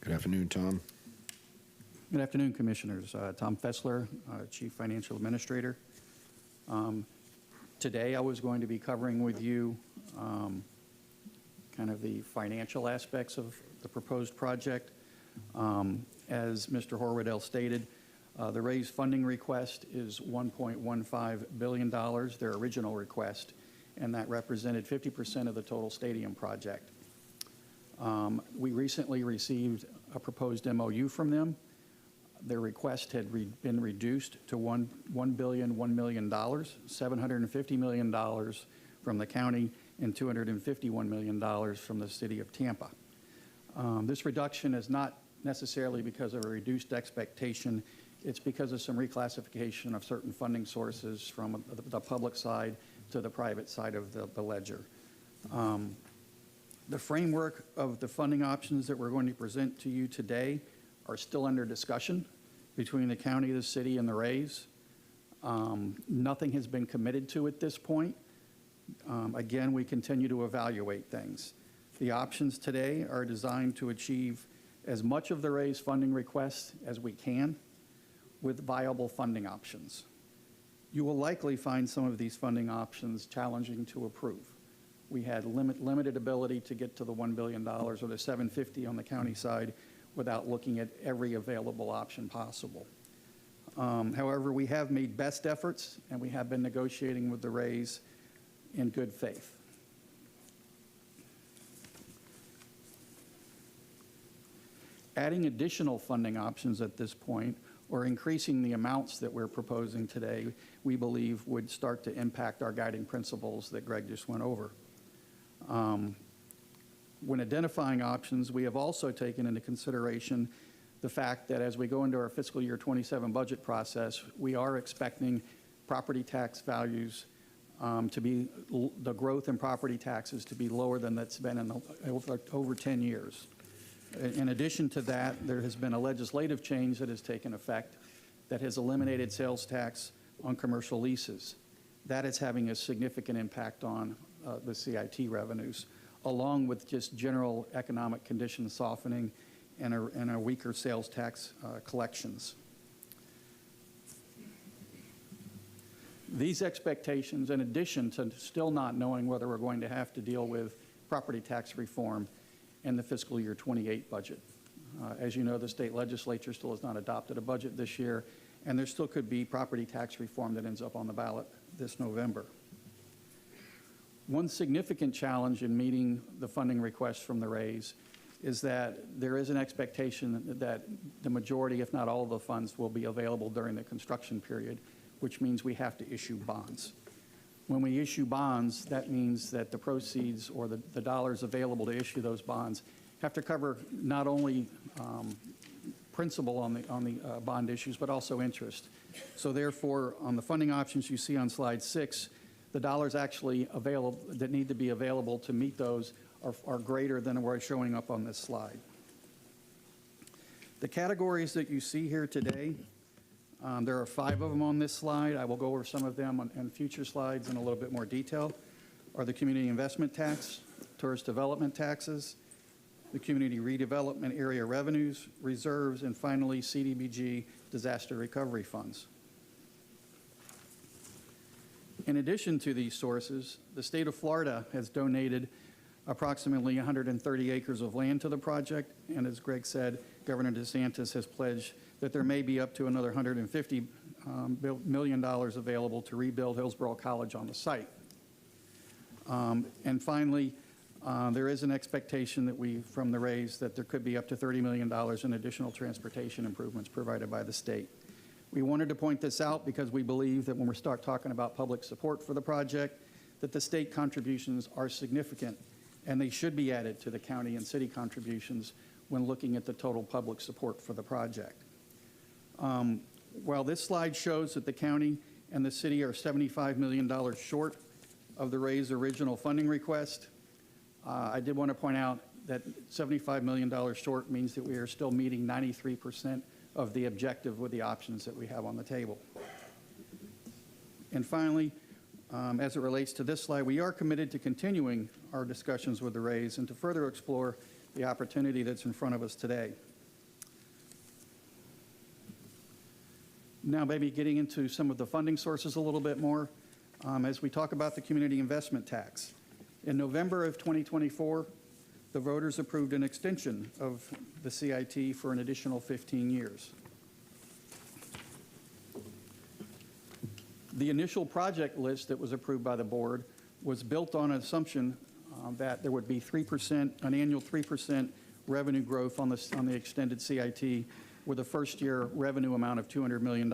Good afternoon, Tom. Good afternoon, Commissioners. Tom Fessler, Chief Financial Administrator. Today I was going to be covering with you kind of the financial aspects of the proposed project. As Mr. Horwedel stated, The Rays funding request is $1.15 billion, their original request, and that represented 50% of the total stadium project. We recently received a proposed MOU from them. Their request had been reduced to $1 billion, $750 million from the county and $251 million from the city of Tampa. This reduction is not necessarily because of a reduced expectation. It's because of some reclassification of certain funding sources from the public side to the private side of the ledger. The framework of the funding options that we're going to present to you today are still under discussion between the county, the city, and the Rays. Nothing has been committed to at this point. Again, we continue to evaluate things. The options today are designed to achieve as much of the Rays funding requests as we can with viable funding options. You will likely find some of these funding options challenging to approve. We had limited ability to get to the $1 billion or the $750 on the county side without looking at every available option possible. However, we have made best efforts, and we have been negotiating with the Rays in good faith. Adding additional funding options at this point, or increasing the amounts that we're proposing today, we believe would start to impact our guiding principles that Greg just went over. When identifying options, we have also taken into consideration the fact that as we go into our fiscal year 27 budget process, we are expecting property tax values to be, the growth in property taxes to be lower than that's been in over 10 years. In addition to that, there has been a legislative change that has taken effect that has eliminated sales tax on commercial leases. That is having a significant impact on the CIT revenues, along with just general economic conditions softening and a weaker sales tax collections. These expectations, in addition to still not knowing whether we're going to have to deal with property tax reform in the fiscal year 28 budget. As you know, the state legislature still has not adopted a budget this year, and there still could be property tax reform that ends up on the ballot this November. One significant challenge in meeting the funding requests from the Rays is that there is an expectation that the majority, if not all of the funds, will be available during the construction period, which means we have to issue bonds. When we issue bonds, that means that the proceeds or the dollars available to issue those bonds have to cover not only principal on the bond issues, but also interest. So therefore, on the funding options you see on slide 6, the dollars actually available that need to be available to meet those are greater than what are showing up on this slide. The categories that you see here today, there are 5 of them on this slide. I will go over some of them on future slides in a little bit more detail, are the community investment tax, tourist development taxes, the community redevelopment area revenues, reserves, and finally CDBG disaster recovery funds. In addition to these sources, the state of Florida has donated approximately 130 acres of land to the project, and as Greg said, Governor DeSantis has pledged that there may be up to another $150 million available to rebuild Hillsborough College on the site. And finally, there is an expectation that from the Rays, that there could be up to $30 million in additional transportation improvements provided by the state. We wanted to point this out because we believe that when we start talking about public support for the project, that the state contributions are significant, and they should be added to the county and city contributions when looking at the total public support for the project. While this slide shows that the county and the city are $75 million short of the Rays' original funding request, I did want to point out that $75 million short means that we are still meeting 93% of the objective with the options that we have on the table. And finally, as it relates to this slide, we are committed to continuing our discussions with the Rays and to further explore the opportunity that's in front of us today. Now, maybe getting into some of the funding sources a little bit more, as we talk about the community investment tax. In November of 2024, the voters approved an extension of the CIT for an additional 15 years. The initial project list that was approved by the board was built on an assumption that there would be 3%, an annual 3% revenue growth on the extended CIT with a first-year revenue amount of $200 million.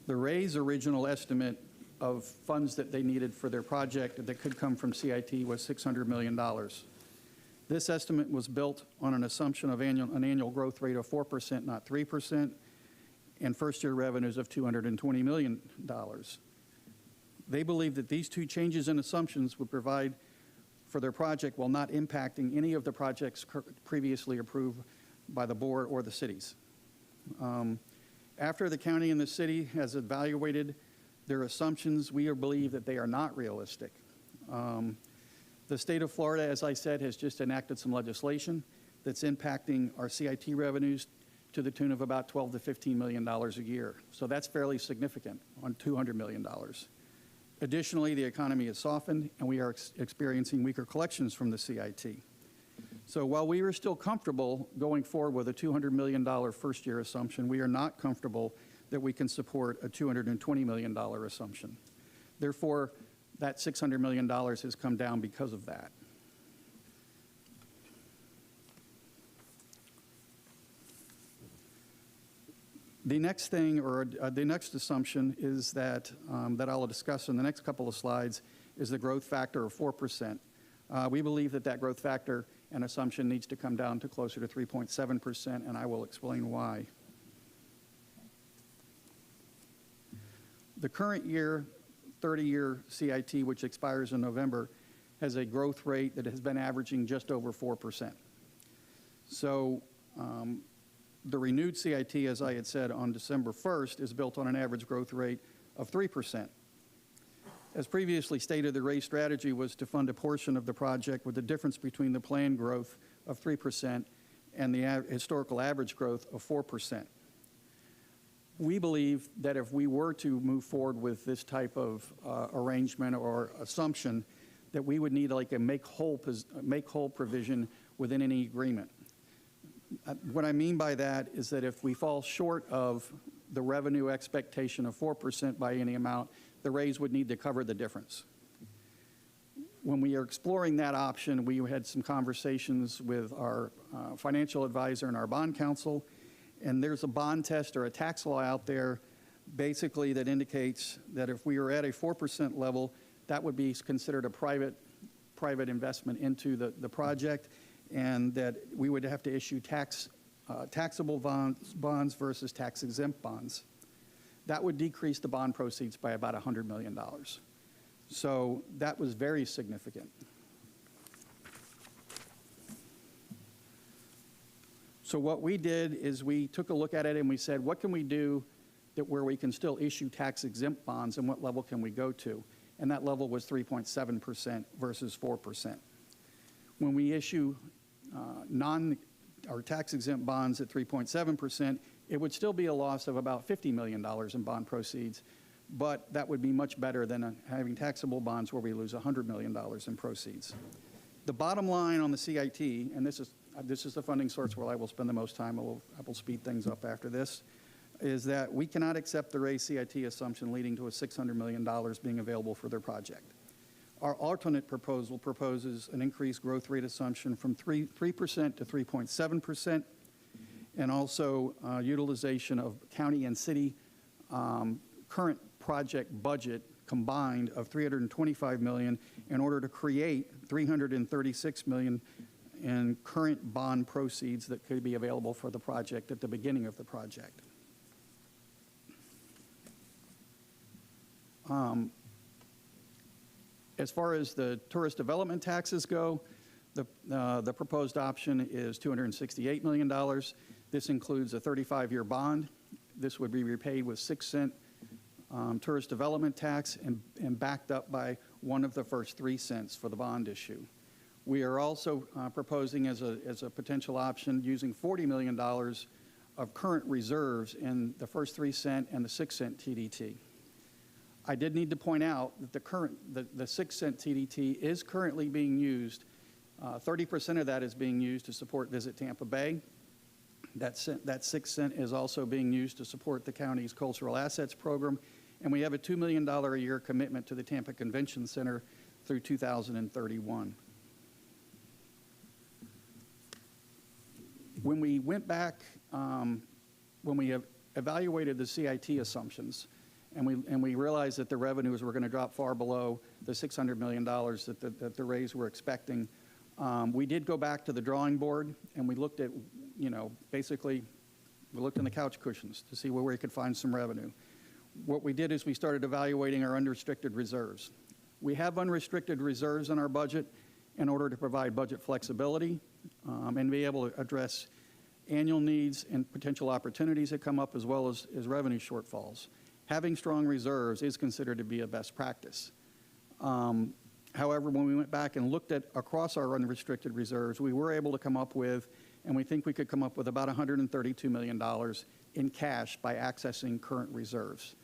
The Rays' original estimate of funds that they needed for their project that could come from CIT was $600 million. This estimate was built on an assumption of an annual growth rate of 4%, not 3%, and first-year revenues of $220 million. They believe that these two changes in assumptions would provide for their project while not impacting any of the projects previously approved by the board or the cities. After the county and the city has evaluated their assumptions, we believe that they are not realistic. The state of Florida, as I said, has just enacted some legislation that's impacting our CIT revenues to the tune of about $12 to $15 million a year. So that's fairly significant on $200 million. Additionally, the economy has softened and we are experiencing weaker collections from the CIT. So while we are still comfortable going forward with a $200 million first-year assumption, we are not comfortable that we can support a $220 million assumption. Therefore, that $600 million has come down because of that. The next thing, or the next assumption is that, that I'll discuss in the next couple of slides, is the growth factor of 4%. We believe that that growth factor and assumption needs to come down to closer to 3.7%, and I will explain why. The current year, 30-year CIT, which expires in November, has a growth rate that has been averaging just over 4%. So the renewed CIT, as I had said on December 1st, is built on an average growth rate of 3%. As previously stated, the Rays strategy was to fund a portion of the project with the difference between the planned growth of 3% and the historical average growth of 4%. We believe that if we were to move forward with this type of arrangement or assumption, that we would need like a make-whole provision within any agreement. What I mean by that is that if we fall short of the revenue expectation of 4% by any amount, the Rays would need to cover the difference. When we are exploring that option, we had some conversations with our financial advisor and our bond counsel, and there's a bond test or a tax law out there basically that indicates that if we are at a 4% level, that would be considered a private investment into the project, and that we would have to issue taxable bonds versus tax-exempt bonds. That would decrease the bond proceeds by about $100 million. So that was very significant. So what we did is we took a look at it and we said, what can we do where we can still issue tax-exempt bonds, and what level can we go to? And that level was 3.7% versus 4%. When we issue tax-exempt bonds at 3.7%, it would still be a loss of about $50 million in bond proceeds, but that would be much better than having taxable bonds where we lose $100 million in proceeds. The bottom line on the CIT, and this is the funding source where I will spend the most time, I will speed things up after this, is that we cannot accept the Rays CIT assumption leading to a $600 million being available for their project. Our alternate proposal proposes an increased growth rate assumption from 3% to 3.7%, and also utilization of county and city current project budget combined of $325 million in order to create $336 million in current bond proceeds that could be available for the project at the beginning of the project. As far as the tourist development taxes go, the proposed option is $268 million. This includes a 35-year bond. This would be repaid with 6-cent tourist development tax and backed up by one of the first 3 cents for the bond issue. We are also proposing as a potential option using $40 million of current reserves in the first 3 cent and the 6-cent TDT. I did need to point out that the 6-cent TDT is currently being used. 30% of that is being used to support Visit Tampa Bay. That 6 cent is also being used to support the county's cultural assets program, And we have a $2 million a year commitment to the Tampa Convention Center through 2031. When we went back, when we evaluated the CIT assumptions, and we realized that the revenues were going to drop far below the $600 million that the Rays were expecting, we did go back to the drawing board, and we looked at, basically, we looked in the couch cushions to see where we could find some revenue. What we did is we started evaluating our unrestricted reserves. We have unrestricted reserves in our budget in order to provide budget flexibility and be able to address annual needs and potential opportunities that come up, as well as revenue shortfalls. Having strong reserves is considered to be a best practice. However, when we went back and looked at across our unrestricted reserves, we were able to come up with, and we think we could come up with about $132 million in cash by accessing current reserves.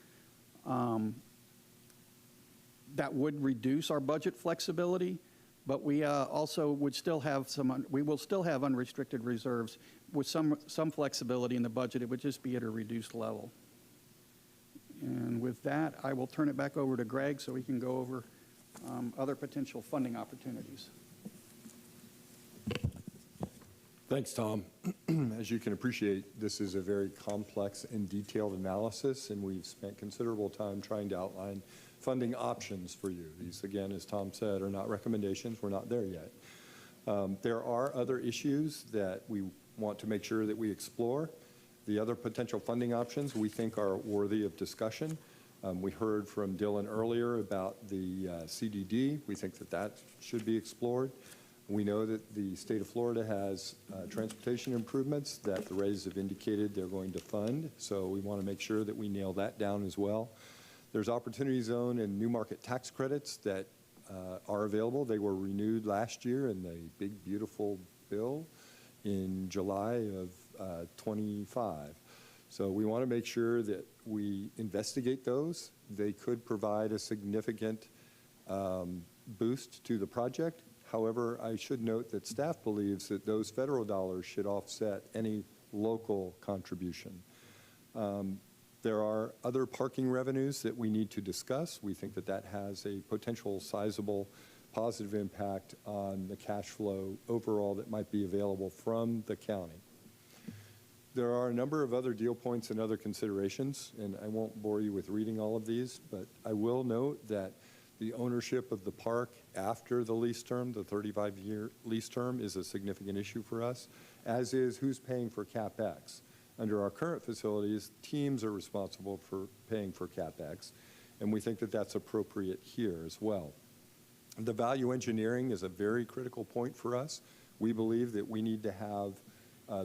That would reduce our budget flexibility, but we also would still have we will still have unrestricted reserves with some flexibility in the budget. It would just be at a reduced level. And with that, I will turn it back over to Greg so we can go over other potential funding opportunities. Thanks, Tom. As you can appreciate, this is a very complex and detailed analysis, and we've spent considerable time trying to outline funding options for you. These, again, as Tom said, are not recommendations. We're not there yet. There are other issues that we want to make sure that we explore. The other potential funding options we think are worthy of discussion. We heard from Dylan earlier about the CDD. We think that that should be explored. We know that the state of Florida has transportation improvements that the Rays have indicated they're going to fund, so we want to make sure that we nail that down as well. There's Opportunity Zone and New Market tax credits that are available. They were renewed last year in the big, beautiful bill in July of 25. So we want to make sure that we investigate those. They could provide a significant boost to the project. However, I should note that staff believes that those federal dollars should offset any local contribution. There are other parking revenues that we need to discuss. We think that that has a potential sizable positive impact on the cash flow overall that might be available from the county. There are a number of other deal points and other considerations, and I won't bore you with reading all of these, but I will note that the ownership of the park after the lease term, the 35-year lease term, is a significant issue for us, as is who's paying for CapEx. Under our current facilities, teams are responsible for paying for CapEx, and we think that that's appropriate here as well. The value engineering is a very critical point for us. We believe that we need to have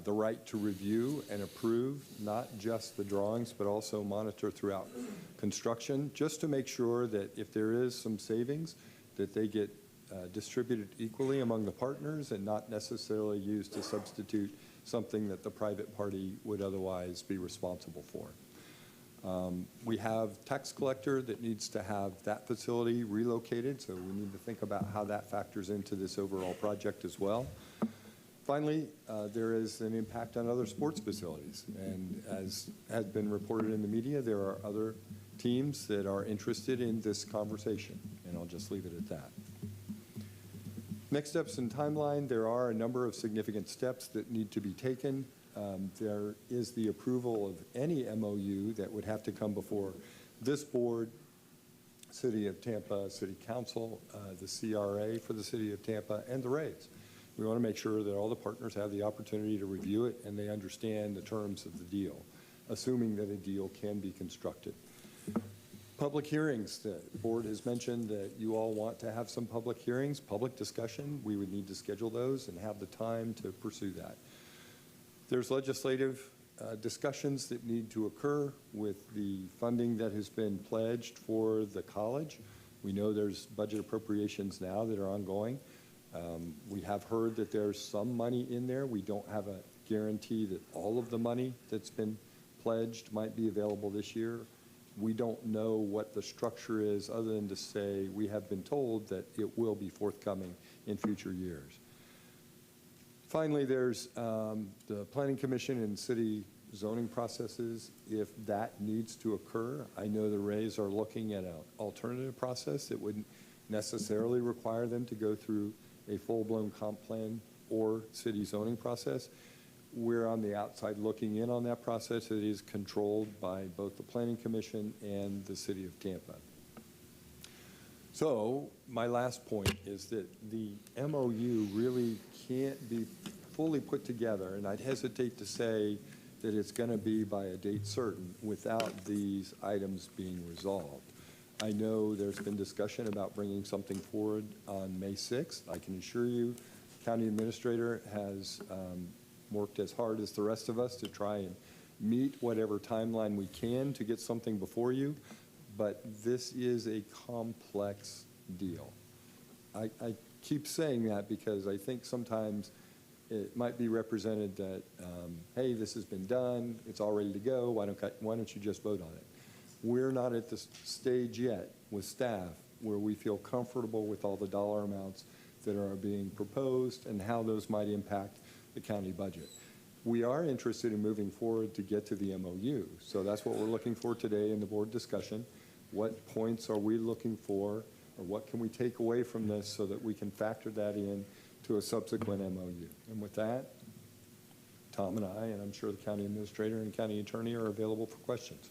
the right to review and approve not just the drawings, but also monitor throughout construction, just to make sure that if there is some savings, that they get distributed equally among the partners and not necessarily used to substitute something that the private party would otherwise be responsible for. We have tax collector that needs to have that facility relocated, so we need to think about how that factors into this overall project as well. Finally, there is an impact on other sports facilities, and as has been reported in the media, there are other teams that are interested in this conversation, and I'll just leave it at that. Next steps and timeline, there are a number of significant steps that need to be taken. There is the approval of any MOU that would have to come before this board, City of Tampa, City Council, the CRA for the City of Tampa, and the Rays. We want to make sure that all the partners have the opportunity to review it and they understand the terms of the deal, assuming that a deal can be constructed. Public hearings, the board has mentioned that you all want to have some public hearings, public discussion. We would need to schedule those and have the time to pursue that. There's legislative discussions that need to occur with the funding that has been pledged for the college. We know there's budget appropriations now that are ongoing. We have heard that there's some money in there. We don't have a guarantee that all of the money that's been pledged might be available this year. We don't know what the structure is other than to say we have been told that it will be forthcoming in future years. Finally, there's the Planning Commission and City zoning processes if that needs to occur. I know the Rays are looking at an alternative process that wouldn't necessarily require them to go through a full-blown comp plan or city zoning process. We're on the outside looking in on that process. It is controlled by both the Planning Commission and the City of Tampa. So my last point is that the MOU really can't be fully put together, and I'd hesitate to say that it's going to be by a date certain without these items being resolved. I know there's been discussion about bringing something forward on May 6th. I can assure you, the county administrator has worked as hard as the rest of us to try and meet whatever timeline we can to get something before you, but this is a complex deal. I keep saying that because I think sometimes it might be represented that, hey, this has been done, it's all ready to go, why don't you just vote on it? We're not at the stage yet with staff where we feel comfortable with all the dollar amounts that are being proposed and how those might impact the county budget. We are interested in moving forward to get to the MOU, so that's what we're looking for today in the board discussion. What points are we looking for, or what can we take away from this so that we can factor that in to a subsequent MOU? And with that, Tom and I, and I'm sure the county administrator and county attorney are available for questions.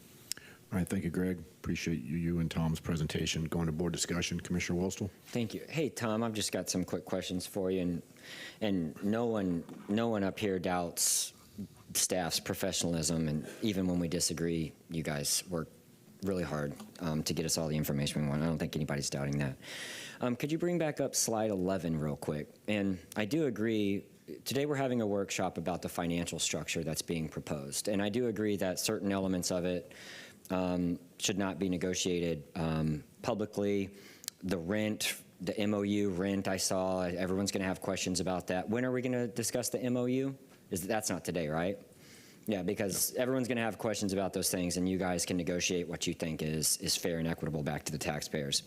All right, thank you, Greg. Appreciate you and Tom's presentation. Going to board discussion, Commissioner Wostel. Thank you. Hey, Tom, I've just got some quick questions for you, and no one up here doubts staff's professionalism, and even when we disagree, you guys work really hard to get us all the information we want. I don't think anybody's doubting that. Could you bring back up slide 11 real quick? And I do agree, today we're having a workshop about the financial structure that's being proposed, and I do agree that certain elements of it should not be negotiated publicly. The rent, the MOU rent I saw, everyone's going to have questions about that. When are we going to discuss the MOU? That's not today, right? Yeah, because everyone's going to have questions about those things, and you guys can negotiate what you think is fair and equitable back to the taxpayers.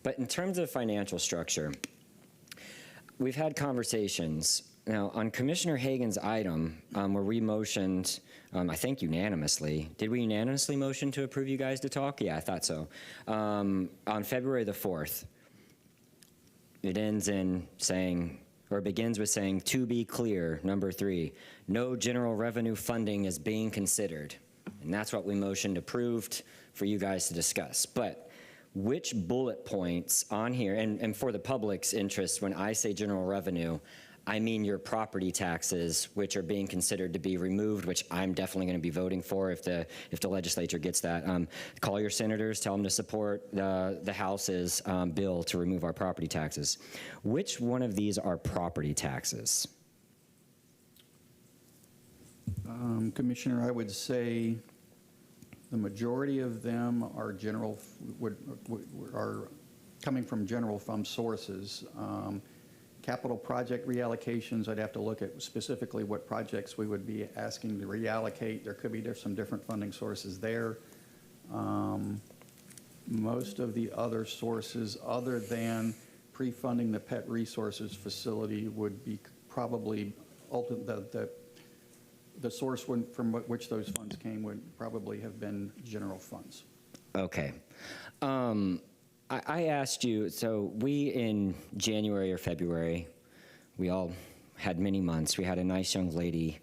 But in terms of financial structure, we've had conversations. Now, on Commissioner Hagan's item, where we motioned, I think unanimously, did we unanimously motion to approve you guys to talk? Yeah, I thought so. On February the 4th, it ends in saying, or begins with saying, to be clear, number 3, no general revenue funding is being considered. And that's what we motioned approved for you guys to discuss. But which bullet points on here, and for the public's interest, when I say general revenue, I mean your property taxes, which are being considered to be removed, which I'm definitely going to be voting for if the legislature gets that. Call your senators, tell them to support the House's bill to remove our property taxes. Which one of these are property taxes? Commissioner, I would say the majority of them are are coming from general fund sources. Capital project reallocations, I'd have to look at specifically what projects we would be asking to reallocate. There could be some different funding sources there. Most of the other sources, other than pre-funding the pet resources facility, would be probably the source from which those funds came would probably have been general funds. Okay. I asked you, so we in January or February, we all had many months. We had a nice young lady,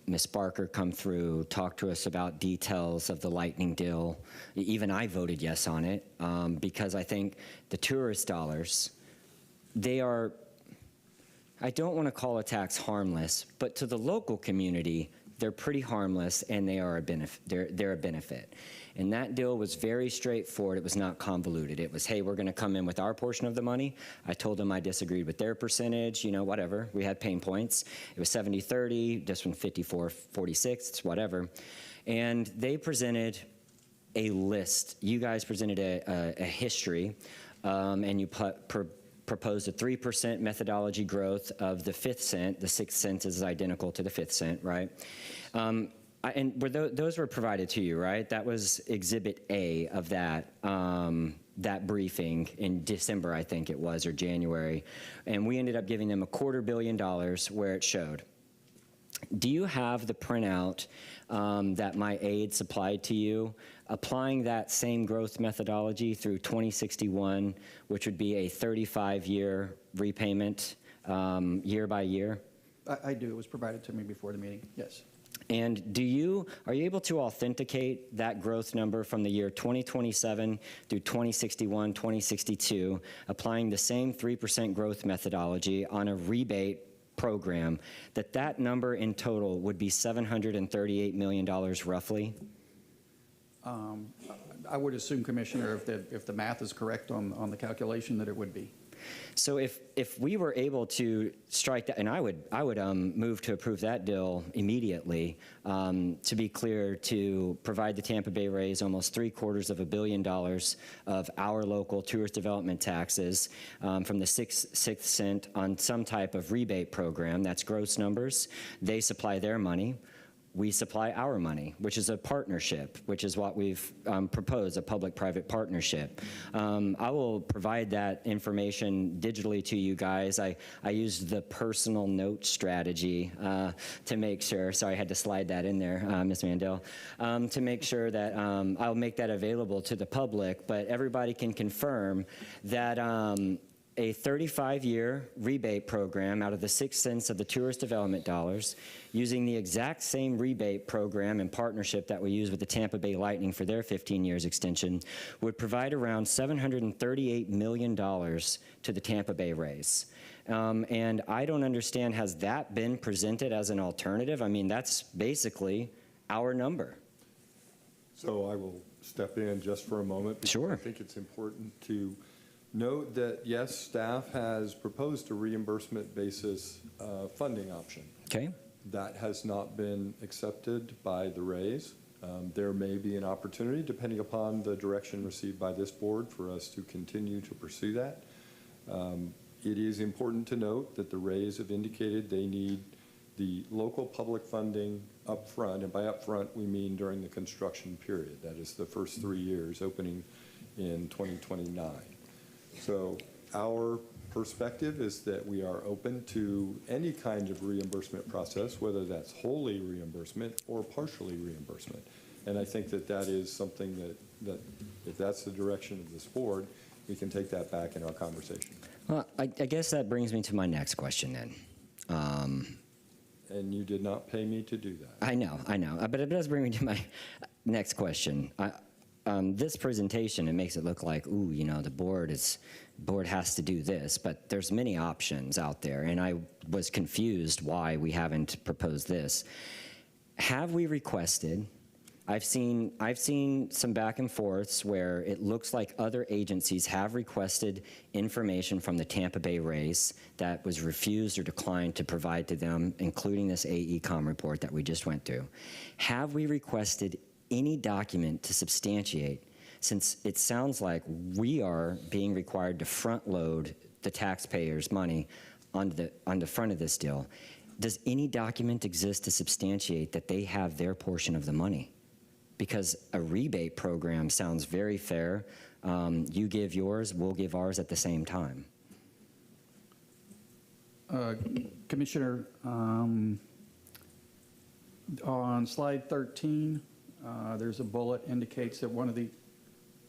Miss Barker, come through, talk to us about details of the lightning deal. Even I voted yes on it because I think the tourist dollars, they are, I don't want to call a tax harmless, but to the local community, they're pretty harmless and they are a benefit. They're a benefit. And that deal was very straightforward. It was not convoluted. It was, hey, we're going to come in with our portion of the money. I told them I disagreed with their percentage, whatever. We had pain points. It was 70-30, this one 54-46, whatever. And they presented a list. You guys presented a history, and you proposed a 3% methodology growth of the 5th cent. The 6th cent is identical to the 5th cent, right? And those were provided to you, right? That was Exhibit A of that briefing in December, I think it was, or January. And we ended up giving them $250 million where it showed. Do you have the printout that my aide supplied to you, applying that same growth methodology through 2061, which would be a 35-year repayment year by year? I do. It was provided to me before the meeting, yes. And are you able to authenticate that growth number from the year 2027 through 2061, 2062, applying the same 3% growth methodology on a rebate program, that number in total would be $738 million roughly? I would assume, Commissioner, if the math is correct on the calculation, that it would be. So if we were able to strike that, and I would move to approve that deal immediately, to be clear, to provide the Tampa Bay Rays almost $750 million of our local tourist development taxes from the sixth cent on some type of rebate program. That's gross numbers. They supply their money. We supply our money, which is a partnership, which is what we've proposed, a public-private partnership. I will provide that information digitally to you guys. I used the personal note strategy to make sure, sorry, I had to slide that in there, Ms. Mandel, to make sure that I'll make that available to the public, but everybody can confirm that a 35-year rebate program out of the 6 cents of the tourist development dollars, using the exact same rebate program and partnership that we use with the Tampa Bay Lightning for their 15 years extension, would provide around $738 million to the Tampa Bay Rays. And I don't understand, has that been presented as an alternative? I mean, that's basically our number. So I will step in just for a moment. Sure. I think it's important to note that, yes, staff has proposed a reimbursement basis funding option. Okay. That has not been accepted by the Rays. There may be an opportunity, depending upon the direction received by this board, for us to continue to pursue that. It is important to note that the Rays have indicated they need the local public funding up front, and by up front we mean during the construction period. That is the first 3 years, opening in 2029. So our perspective is that we are open to any kind of reimbursement process, whether that's wholly reimbursement or partially reimbursement. And I think that that is something that if that's the direction of this board, we can take that back in our conversation. Well, I guess that brings me to my next question then. And you did not pay me to do that. I know, but it does bring me to my next question. This presentation, it makes it look like, ooh, you know, the board has to do this, but there's many options out there, and I was confused why we haven't proposed this. Have we requested? I've seen some back and forths where it looks like other agencies have requested information from the Tampa Bay Rays that was refused or declined to provide to them, including this AECOM report that we just went through. Have we requested any document to substantiate, since it sounds like we are being required to front load the taxpayers' money on the front of this deal? Does any document exist to substantiate that they have their portion of the money? Because a rebate program sounds very fair. You give yours, we'll give ours at the same time. Commissioner, on slide 13, there's a bullet indicates that one of the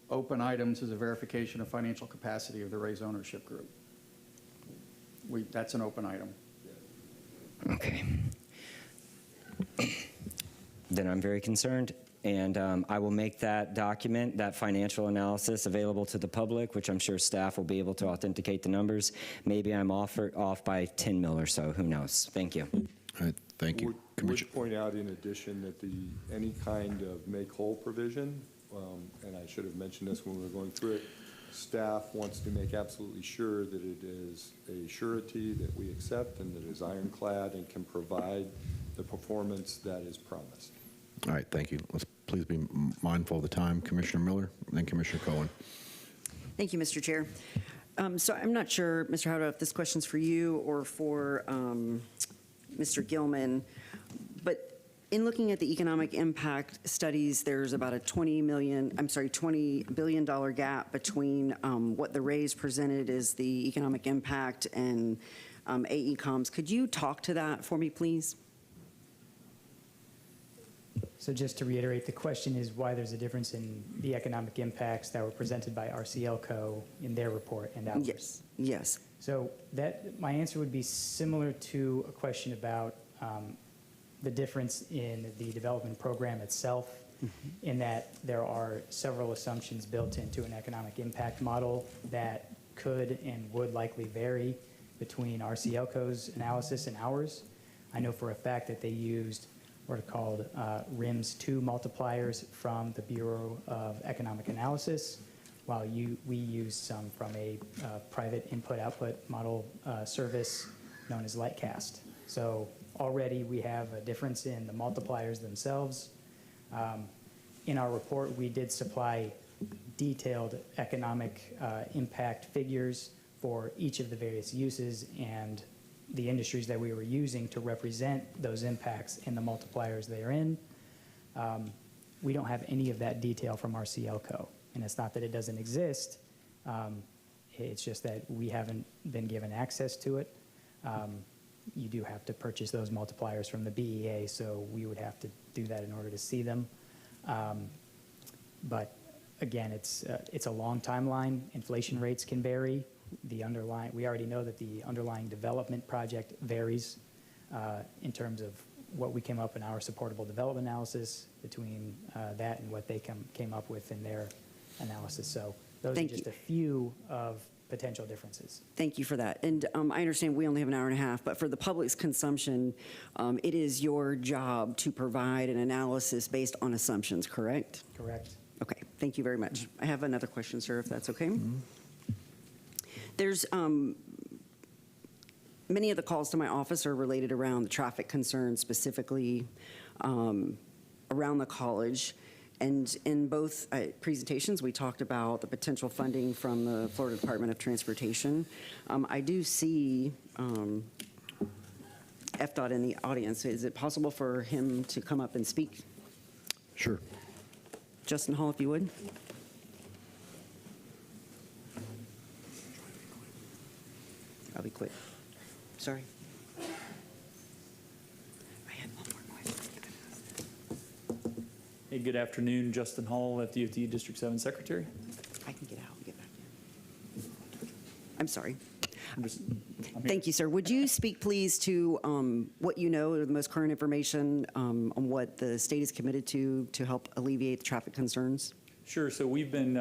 open items is a verification of financial capacity of the Rays ownership group. That's an open item. Okay. Then I'm very concerned, and I will make that document, that financial analysis, available to the public, which I'm sure staff will be able to authenticate the numbers. Maybe I'm off by 10 mil or so, who knows? Thank you. All right, thank you. Would point out in addition that any kind of make whole provision, and I should have mentioned this when we were going through it, staff wants to make absolutely sure that it is a surety that we accept and that is ironclad and can provide the performance that is promised. All right, thank you. Let's please be mindful of the time. Commissioner Miller, and then Commissioner Cohen. Thank you, Mr. Chair. So I'm not sure, Mr. Howard, if this question's for you or for Mr. Gilman, but in looking at the economic impact studies, there's about a $20 billion gap between what the Rays presented as the economic impact and AECOM's. Could you talk to that for me, please? So just to reiterate, the question is why there's a difference in the economic impacts that were presented by RCLCO in their report and ours. Yes, yes. So my answer would be similar to a question about the difference in the development program itself, in that there are several assumptions built into an economic impact model that could and would likely vary between RCLCO's analysis and ours. I know for a fact that they used what are called RIMS 2 multipliers from the Bureau of Economic Analysis, while we used some from a private input-output model service known as Lightcast. So already we have a difference in the multipliers themselves. In our report, we did supply detailed economic impact figures for each of the various uses and the industries that we were using to represent those impacts in the multipliers they are in. We don't have any of that detail from RCLCO, and it's not that it doesn't exist, it's just that we haven't been given access to it. You do have to purchase those multipliers from the BEA, so we would have to do that in order to see them. But again, it's a long timeline. Inflation rates can vary. We already know that the underlying development project varies in terms of what we came up in our supportable development analysis between that and what they came up with in their analysis. So those are just a few of potential differences. Thank you for that. And I understand we only have an hour and a half, but for the public's consumption, it is your job to provide an analysis based on assumptions, correct? Correct. Okay, thank you very much. I have another question, sir, if that's okay. There's many of the calls to my office are related around the traffic concerns, specifically around the college. And in both presentations, we talked about the potential funding from the Florida Department of Transportation. I do see FDOT in the audience. Is it possible for him to come up and speak? Sure. Justin Hall, if you would. I'll be quick. Sorry. I had one more question. Hey, good afternoon. Justin Hall, FDOT District 7 Secretary. I can get out and get back in. I'm sorry. I'm here. Thank you, sir. Would you speak, please, to what you know, the most current information on what the state is committed to help alleviate the traffic concerns? Sure. So we've been,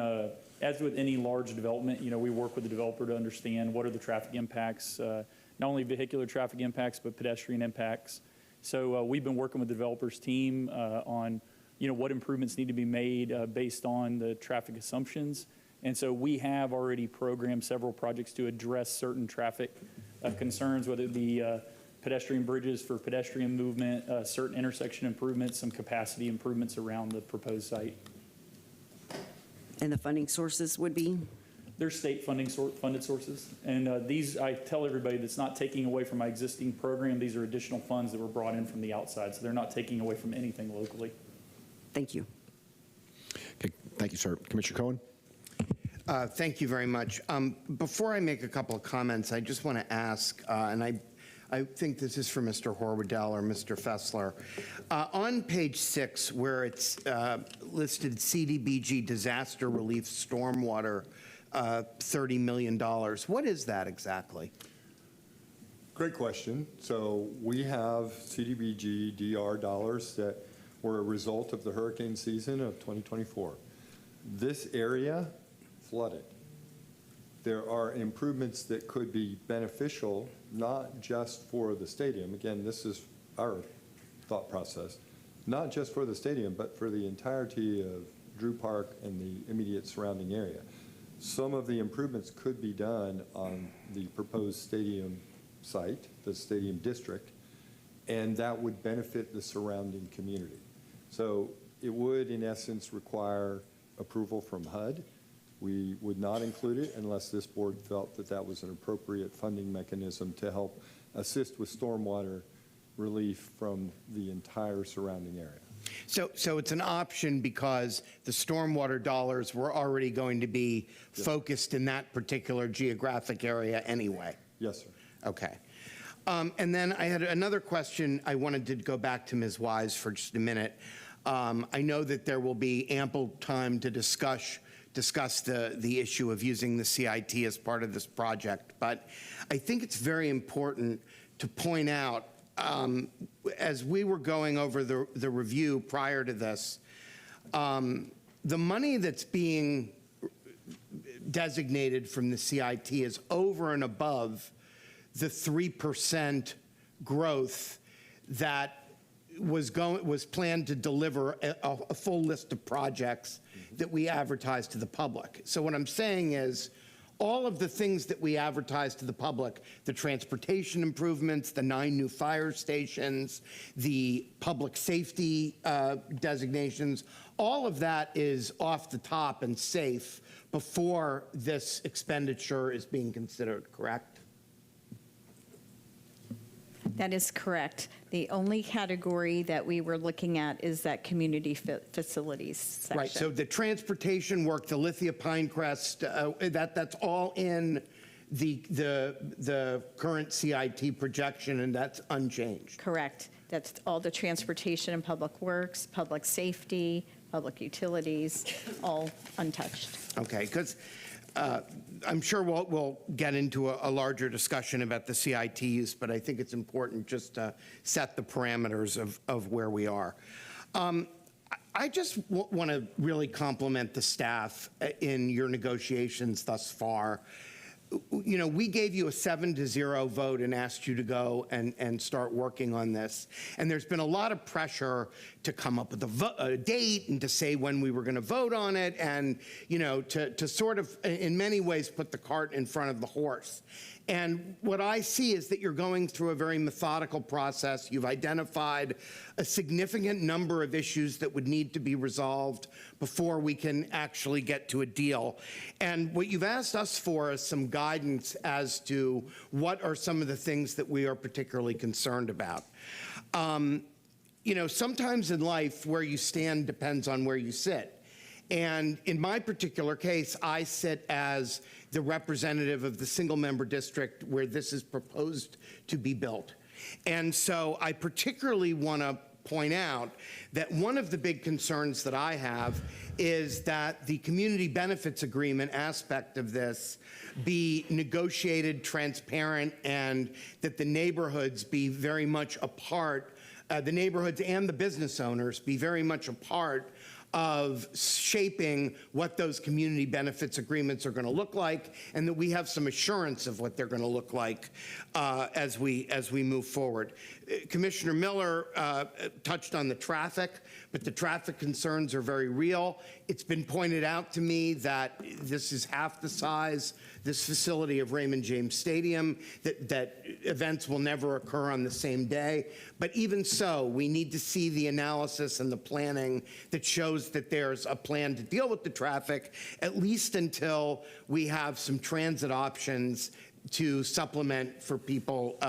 as with any large development, we work with the developer to understand what are the traffic impacts, not only vehicular traffic impacts, but pedestrian impacts. So we've been working with the developers team on, what improvements need to be made based on the traffic assumptions. And so we have already programmed several projects to address certain traffic concerns, whether it be pedestrian bridges for pedestrian movement, certain intersection improvements, some capacity improvements around the proposed site. And the funding sources would be? They're state funded sources. And these, I tell everybody, that's not taking away from my existing program. These are additional funds that were brought in from the outside. So they're not taking away from anything locally. Thank you. Okay, thank you, sir. Commissioner Cohen? Thank you very much. Before I make a couple of comments, I just want to ask, and I think this is for Mr. Horwedel or Mr. Fessler. On page 6, where it's listed CDBG disaster relief stormwater, $30 million. What is that exactly? Great question. So we have CDBG DR dollars that were a result of the hurricane season of 2024. This area flooded. There are improvements that could be beneficial, not just for the stadium. Again, this is our thought process. Not just for the stadium, but for the entirety of Drew Park and the immediate surrounding area. Some of the improvements could be done on the proposed stadium site, the stadium district, and that would benefit the surrounding community. So it would, in essence, require approval from HUD. We would not include it unless this board felt that that was an appropriate funding mechanism to help assist with stormwater relief from the entire surrounding area. So it's an option because the stormwater dollars were already going to be focused in that particular geographic area anyway? Yes, sir. Okay. And then I had another question. I wanted to go back to Ms. Wise for just a minute. I know that there will be ample time to discuss the issue of using the CIT as part of this project, but I think it's very important to point out, as we were going over the review prior to this, the money that's being designated from the CIT is over and above the 3% growth that was planned to deliver a full list of projects that we advertised to the public. So what I'm saying is, all of the things that we advertised to the public, the transportation improvements, the 9 new fire stations, the public safety designations, all of that is off the top and safe before this expenditure is being considered, correct? That is correct. The only category that we were looking at is that community facilities section. Right, so the transportation work, the Lithia Pinecrest, that's all in the current CIT projection, and that's unchanged. Correct. That's all the transportation and public works, public safety, public utilities, all untouched. Okay, because I'm sure we'll get into a larger discussion about the CIT use, but I think it's important just to set the parameters of where we are. I just want to really compliment the staff in your negotiations thus far. You know, we gave you a 7-0 vote and asked you to go and start working on this. And there's been a lot of pressure to come up with a date and to say when we were going to vote on it, and, you know, to sort of, in many ways, put the cart in front of the horse. And what I see is that you're going through a very methodical process. You've identified a significant number of issues that would need to be resolved before we can actually get to a deal. And what you've asked us for is some guidance as to what are some of the things that we are particularly concerned about. You know, sometimes in life, where you stand depends on where you sit. And in my particular case, I sit as the representative of the single-member district where this is proposed to be built. And so I particularly want to point out that one of the big concerns that I have is that the community benefits agreement aspect of this be negotiated, transparent, and that the neighborhoods be very much a part, the neighborhoods and the business owners be very much a part of shaping what those community benefits agreements are going to look like, and that we have some assurance of what they're going to look like as we move forward. Commissioner Miller touched on the traffic, but the traffic concerns are very real. It's been pointed out to me that this is half the size, this facility, of Raymond James Stadium, that events will never occur on the same day. But even so, we need to see the analysis and the planning that shows that there's a plan to deal with the traffic, at least until we have some transit options to supplement for people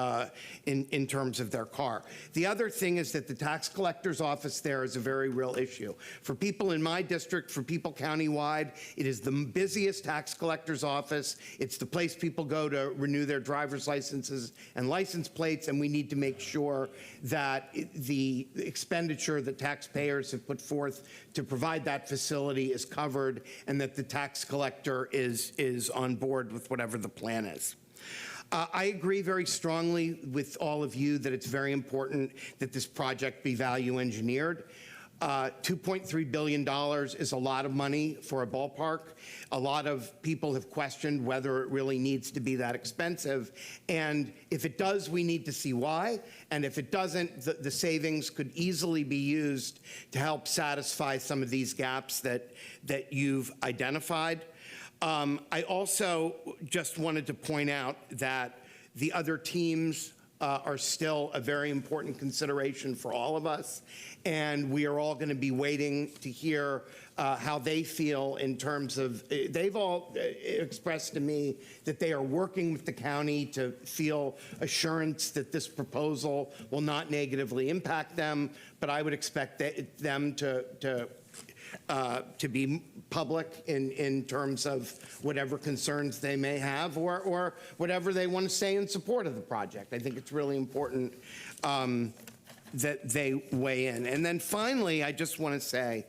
in terms of their car. The other thing is that the tax collector's office there is a very real issue. For people in my district, for people countywide, it is the busiest tax collector's office. It's the place people go to renew their driver's licenses and license plates, and we need to make sure that the expenditure that taxpayers have put forth to provide that facility is covered, and that the tax collector is on board with whatever the plan is. I agree very strongly with all of you that it's very important that this project be value engineered. $2.3 billion is a lot of money for a ballpark. A lot of people have questioned whether it really needs to be that expensive. And if it does, we need to see why. And if it doesn't, the savings could easily be used to help satisfy some of these gaps that you've identified. I also just wanted to point out that the other teams are still a very important consideration for all of us, and we are all going to be waiting to hear how they feel in terms of, they've all expressed to me that they are working with the county to feel assurance that this proposal will not negatively impact them, but I would expect them to be public in terms of whatever concerns they may have, or whatever they want to say in support of the project. I think it's really important that they weigh in. And then finally, I just want to say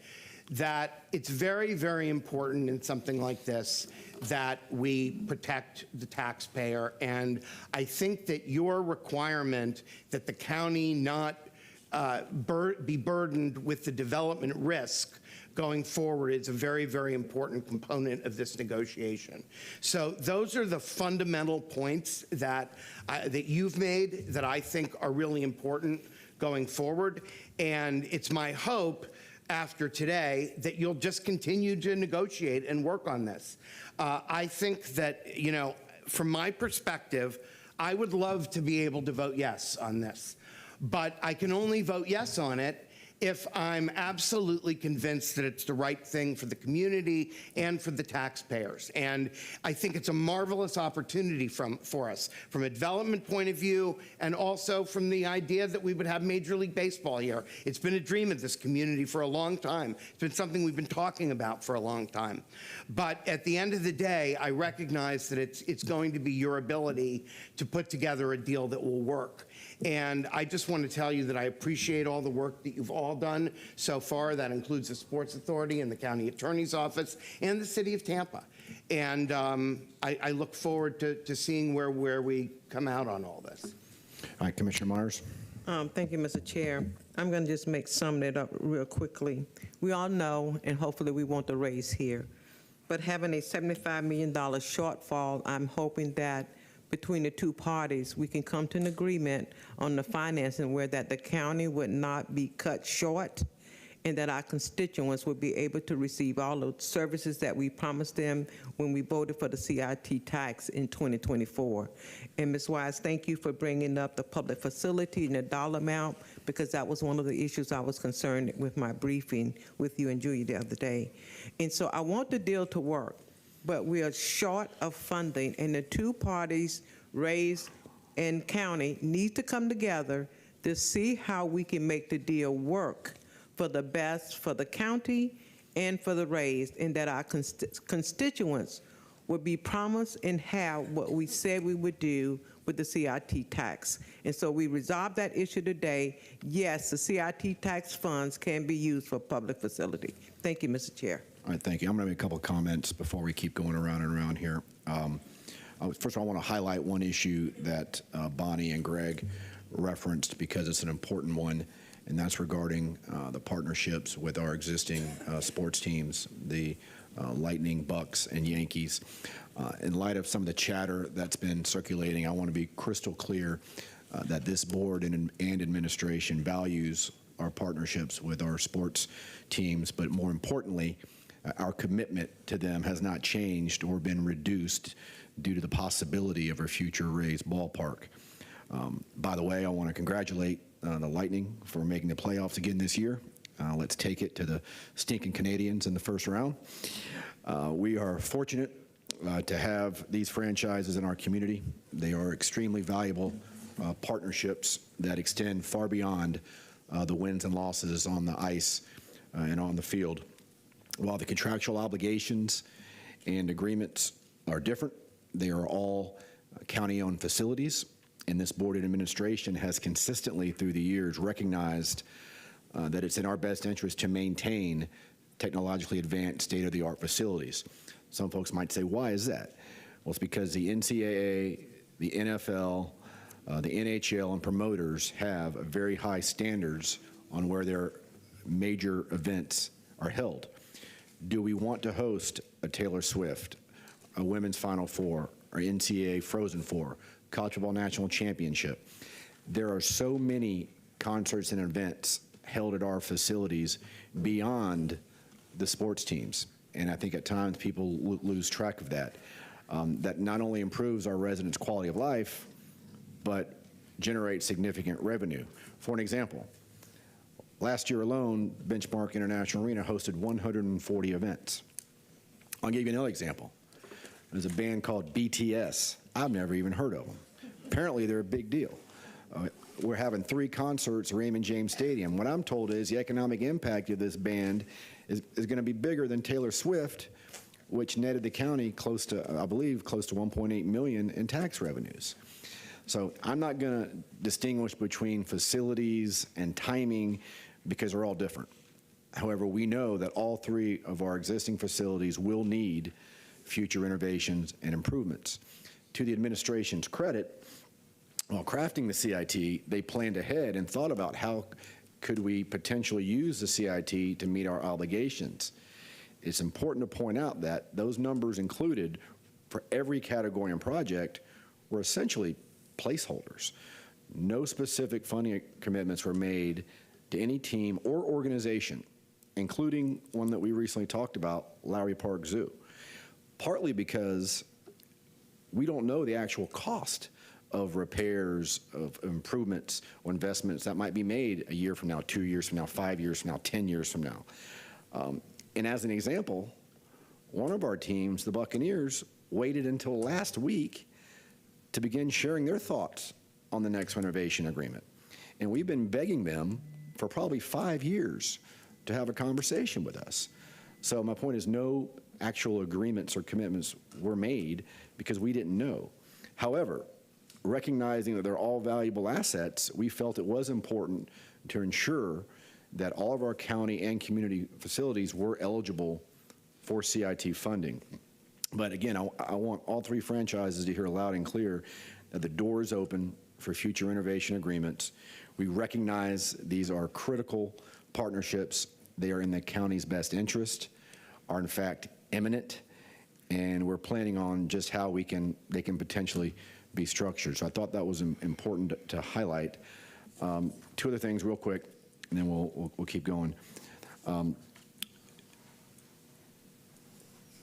that it's very, very important in something like this that we protect the taxpayer. And I think that your requirement that the county not be burdened with the development risk going forward is a very, very important component of this negotiation. So those are the fundamental points that you've made that I think are really important going forward. And it's my hope after today that you'll just continue to negotiate and work on this. I think that, you know, from my perspective, I would love to be able to vote yes on this. But I can only vote yes on it if I'm absolutely convinced that it's the right thing for the community and for the taxpayers. And I think it's a marvelous opportunity for us, from a development point of view, and also from the idea that we would have Major League Baseball here. It's been a dream of this community for a long time. It's been something we've been talking about for a long time. But at the end of the day, I recognize that it's going to be your ability to put together a deal that will work. And I just want to tell you that I appreciate all the work that you've all done so far. That includes the Sports Authority and the County Attorney's Office and the City of Tampa. And I look forward to seeing where we come out on all this. All right, Commissioner Myers. Thank you, Mr. Chair. I'm going to just sum it up real quickly. We all know, and hopefully we want the Rays here, but having a $75 million shortfall, I'm hoping that between the two parties, we can come to an agreement on the financing where that the county would not be cut short and that our constituents would be able to receive all the services that we promised them when we voted for the CIT tax in 2024. And Ms. Wise, thank you for bringing up the public facility and the dollar amount, because that was one of the issues I was concerned with my briefing with you and Julie the other day. And so I want the deal to work, but we are short of funding, and the two parties, Rays and county, need to come together to see how we can make the deal work for the best for the county and for the Rays, and that our constituents would be promised and have what we said we would do with the CIT tax. And so we resolved that issue today. Yes, the CIT tax funds can be used for public facility. Thank you, Mr. Chair. All right, thank you. I'm going to make a couple of comments before we keep going around and around here. First of all, I want to highlight one issue that Bonnie and Greg referenced because it's an important one, and that's regarding the partnerships with our existing sports teams, the Lightning, Bucks, and Yankees. In light of some of the chatter that's been circulating, I want to be crystal clear that this board and administration values our partnerships with our sports teams, but more importantly, our commitment to them has not changed or been reduced due to the possibility of our future Rays ballpark. By the way, I want to congratulate the Lightning for making the playoffs again this year. Let's take it to the stinking Canadians in the first round. We are fortunate to have these franchises in our community. They are extremely valuable partnerships that extend far beyond the wins and losses on the ice and on the field. While the contractual obligations and agreements are different, they are all county-owned facilities, and this board and administration has consistently through the years recognized that it's in our best interest to maintain technologically advanced state-of-the-art facilities. Some folks might say, why is that? Well, it's because the NCAA, the NFL, the NHL, and promoters have very high standards on where their major events are held. Do we want to host a Taylor Swift, a women's Final Four, or NCAA Frozen Four, College Football National Championship? There are so many concerts and events held at our facilities beyond the sports teams. And I think at times people lose track of that. That not only improves our residents' quality of life, but generates significant revenue. For an example, last year alone, Benchmark International Arena hosted 140 events. I'll give you another example. There's a band called BTS. I've never even heard of them. Apparently, they're a big deal. We're having 3 concerts at Raymond James Stadium. What I'm told is the economic impact of this band is going to be bigger than Taylor Swift, which netted the county close to, I believe, close to $1.8 million in tax revenues. So I'm not going to distinguish between facilities and timing because they're all different. However, we know that all three of our existing facilities will need future innovations and improvements. To the administration's credit, while crafting the CIT, they planned ahead and thought about how could we potentially use the CIT to meet our obligations. It's important to point out that those numbers included for every category and project were essentially placeholders. No specific funding commitments were made to any team or organization, including one that we recently talked about, Lowry Park Zoo, partly because we don't know the actual cost of repairs, of improvements or investments that might be made a year from now, 2 years from now, 5 years from now, 10 years from now. And as an example, one of our teams, the Buccaneers, waited until last week to begin sharing their thoughts on the next renovation agreement. And we've been begging them for probably 5 years to have a conversation with us. So my point is no actual agreements or commitments were made because we didn't know. However, recognizing that they're all valuable assets, we felt it was important to ensure that all of our county and community facilities were eligible for CIT funding. But again, I want all three franchises to hear loud and clear that the door is open for future innovation agreements. We recognize these are critical partnerships. They are in the county's best interest, are in fact imminent, and we're planning on just how they can potentially be structured. So I thought that was important to highlight. Two other things real quick, and then we'll keep going.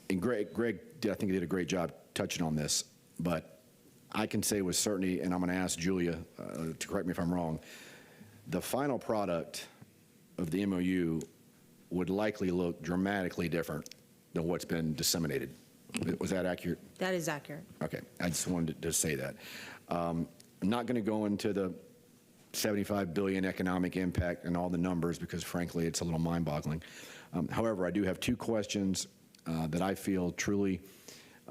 And Greg I think did a great job touching on this, but I can say with certainty, and I'm going to ask Julia to correct me if I'm wrong, the final product of the MOU would likely look dramatically different than what's been disseminated. Was that accurate? That is accurate. Okay, I just wanted to say that. I'm not going to go into the 75 billion economic impact and all the numbers because frankly it's a little mind-boggling. However, I do have two questions that I feel truly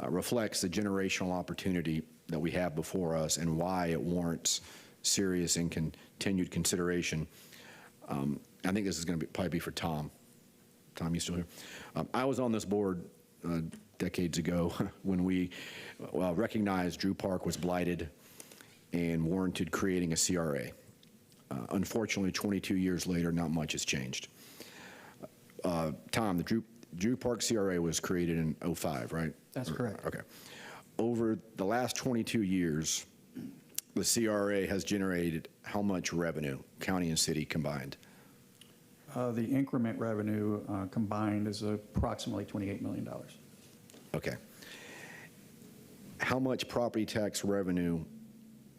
reflects the generational opportunity that we have before us and why it warrants serious and continued consideration. I think this is going to probably be for Tom. Tom, you still here? I was on this board decades ago when we recognized Drew Park was blighted and warranted creating a CRA. Unfortunately, 22 years later, not much has changed. Tom, the Drew Park CRA was created in 2005, right? That's correct. Okay. Over the last 22 years, the CRA has generated how much revenue, county and city combined? The increment revenue combined is approximately $28 million. Okay. How much property tax revenue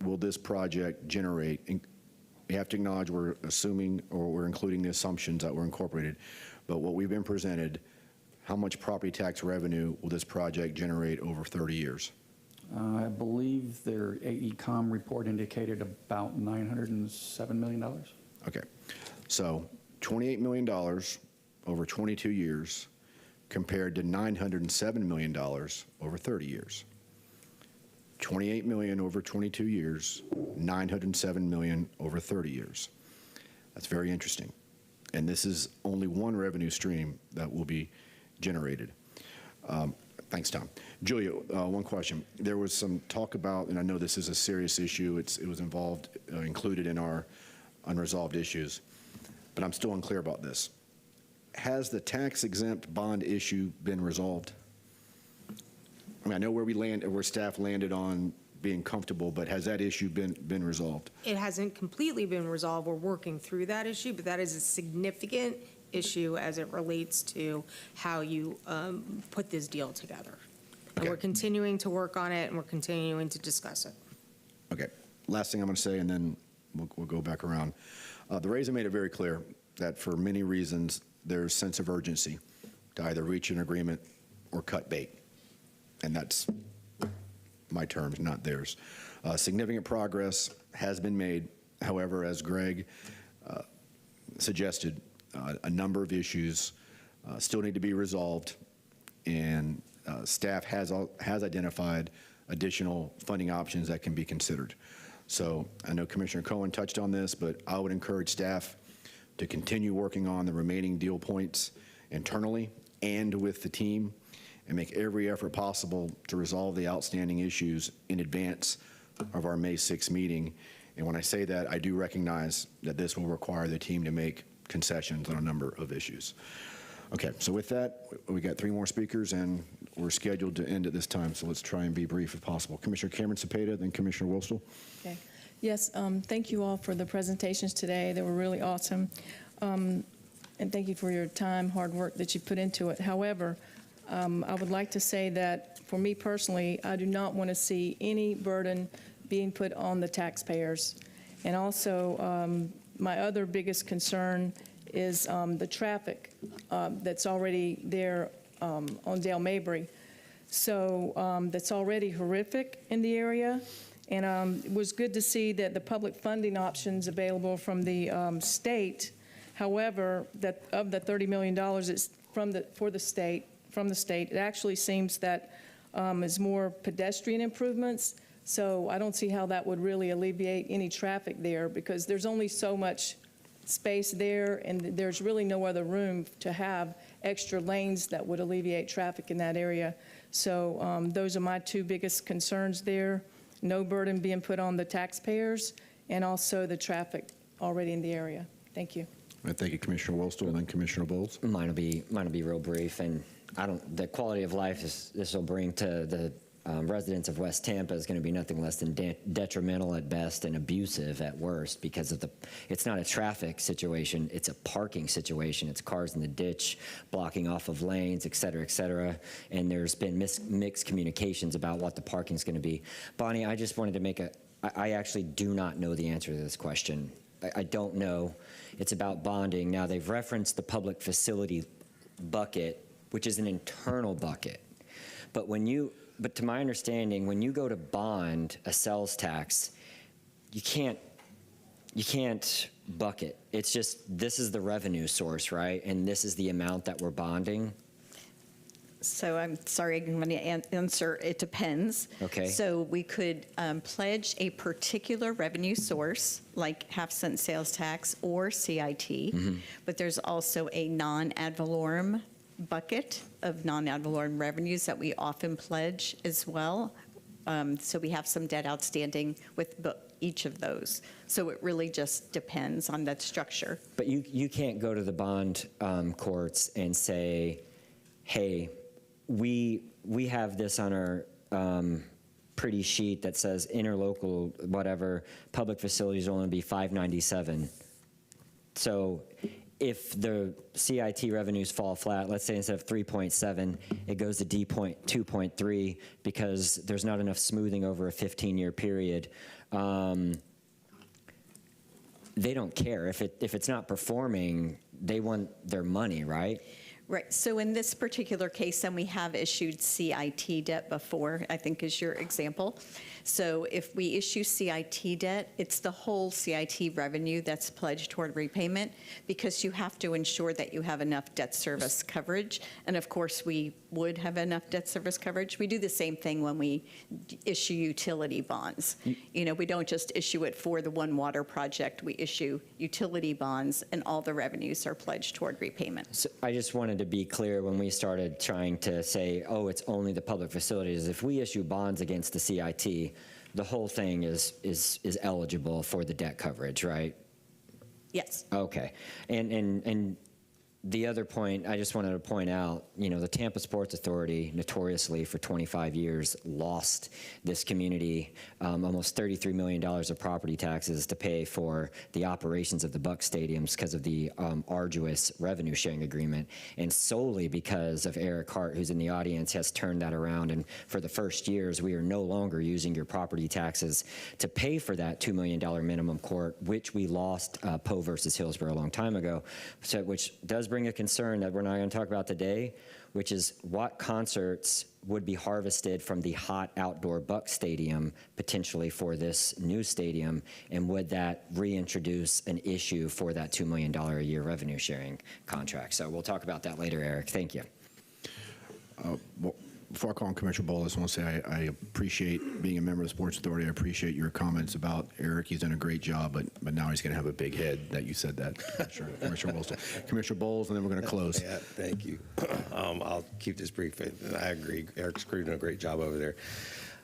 will this project generate? We have to acknowledge we're assuming or we're including the assumptions that were incorporated, but what we've been presented, how much property tax revenue will this project generate over 30 years? I believe their AECOM report indicated about $907 million. Okay. So $28 million over 22 years compared to $907 million over 30 years. 28 million over 22 years, 907 million over 30 years. That's very interesting. And this is only one revenue stream that will be generated. Thanks, Tom. Julia, one question. There was some talk about, and I know this is a serious issue, it was included in our unresolved issues, but I'm still unclear about this. Has the tax-exempt bond issue been resolved? I mean, I know where staff landed on being comfortable, but has that issue been resolved? It hasn't completely been resolved. We're working through that issue, but that is a significant issue as it relates to how you put this deal together. And Okay. we're continuing to work on it, and we're continuing to discuss it. Okay. Last thing I'm going to say, and then we'll go back around. The Rays have made it very clear that for many reasons, there's a sense of urgency to either reach an agreement or cut bait. And that's my terms, not theirs. Significant progress has been made. However, as Greg suggested, a number of issues still need to be resolved, and staff has identified additional funding options that can be considered. So I know Commissioner Cohen touched on this, but I would encourage staff to continue working on the remaining deal points internally and with the team, and make every effort possible to resolve the outstanding issues in advance of our May 6th meeting. And when I say that, I do recognize that this will require the team to make concessions on a number of issues. Okay, so with that, we got 3 more speakers, and we're scheduled to end at this time, so let's try and be brief if possible. Commissioner Cameron Cepeda, then Commissioner Wilstel. Okay. Yes, thank you all for the presentations today. They were really awesome. And thank you for your time, hard work that you put into it. However, I would like to say that for me personally, I do not want to see any burden being put on the taxpayers. And also, my other biggest concern is the traffic that's already there on Dale Mabry. So that's already horrific in the area. And it was good to see that the public funding options available from the state. However, that of the $30 million is from the state. It actually seems that is more pedestrian improvements. So I don't see how that would really alleviate any traffic there, because there's only so much space there, and there's really no other room to have extra lanes that would alleviate traffic in that area. So those are my 2 biggest concerns there. No burden being put on the taxpayers, and also the traffic already in the area. Thank you. Thank you, Commissioner Wilstel, and then Commissioner Bowles. Mine will be real brief, and the quality of life this will bring to the residents of West Tampa is going to be nothing less than detrimental at best and abusive at worst, because of it's not a traffic situation, it's a parking situation. It's cars in the ditch, blocking off of lanes, et cetera, and there's been mixed communications about what the parking is going to be. Bonnie, I just wanted to I actually do not know the answer to this question. I don't know. It's about bonding. Now, they've referenced the public facility bucket, which is an internal bucket. But to my understanding, when you go to bond a sales tax, you can't bucket. It's just, this is the revenue source, right? And this is the amount that we're bonding. So I'm sorry, I'm going to answer, it depends. Okay. So we could pledge a particular revenue source, like half-cent sales tax or CIT, but there's also a non-ad valorem bucket of non-ad valorem revenues that we often pledge as well. So we have some debt outstanding with each of those. So it really just depends on that structure. But you can't go to the bond courts and say, hey, we have this on our pretty sheet that says interlocal whatever public facilities will only be $597. So if the CIT revenues fall flat, let's say instead of 3.7, it goes to 2.3 because there's not enough smoothing over a 15-year period. They don't care if it's not performing. They want their money, right? Right. So in this particular case, and we have issued CIT debt before, I think is your example. So if we issue CIT debt, it's the whole CIT revenue that's pledged toward repayment, because you have to ensure that you have enough debt service coverage. And of course, we would have enough debt service coverage. We do the same thing when we issue utility bonds. You know, we don't just issue it for the one water project. We issue utility bonds, and all the revenues are pledged toward repayment. So I just wanted to be clear when we started trying to say, oh, it's only the public facilities. If we issue bonds against the CIT, the whole thing is eligible for the debt coverage, right? Yes. Okay. And the other point, I just wanted to point out, you know, the Tampa Sports Authority notoriously for 25 years lost this community almost $33 million of property taxes to pay for the operations of the Buck stadiums because of the arduous revenue sharing agreement, and solely because of Eric Hart, who's in the audience, has turned that around. And for the first years, we are no longer using your property taxes to pay for that $2 million minimum court, which we lost Poe versus Hillsborough a long time ago, so which does bring a concern that we're not going to talk about today, which is what concerts would be harvested from the hot outdoor Buck Stadium potentially for this new stadium, and would that reintroduce an issue for that $2 million a year revenue sharing contract? So we'll talk about that later, Eric. Thank you. Well, before I call on Commissioner Bowl, I just want to say I appreciate being a member of the Sports Authority. I appreciate your comments about Eric. He's done a great job, but now he's going to have a big head that you said that. Commissioner Bowles. Commissioner Bowles, and then we're going to close. Yeah, thank you. I'll keep this brief, and I agree. Eric's doing a great job over there.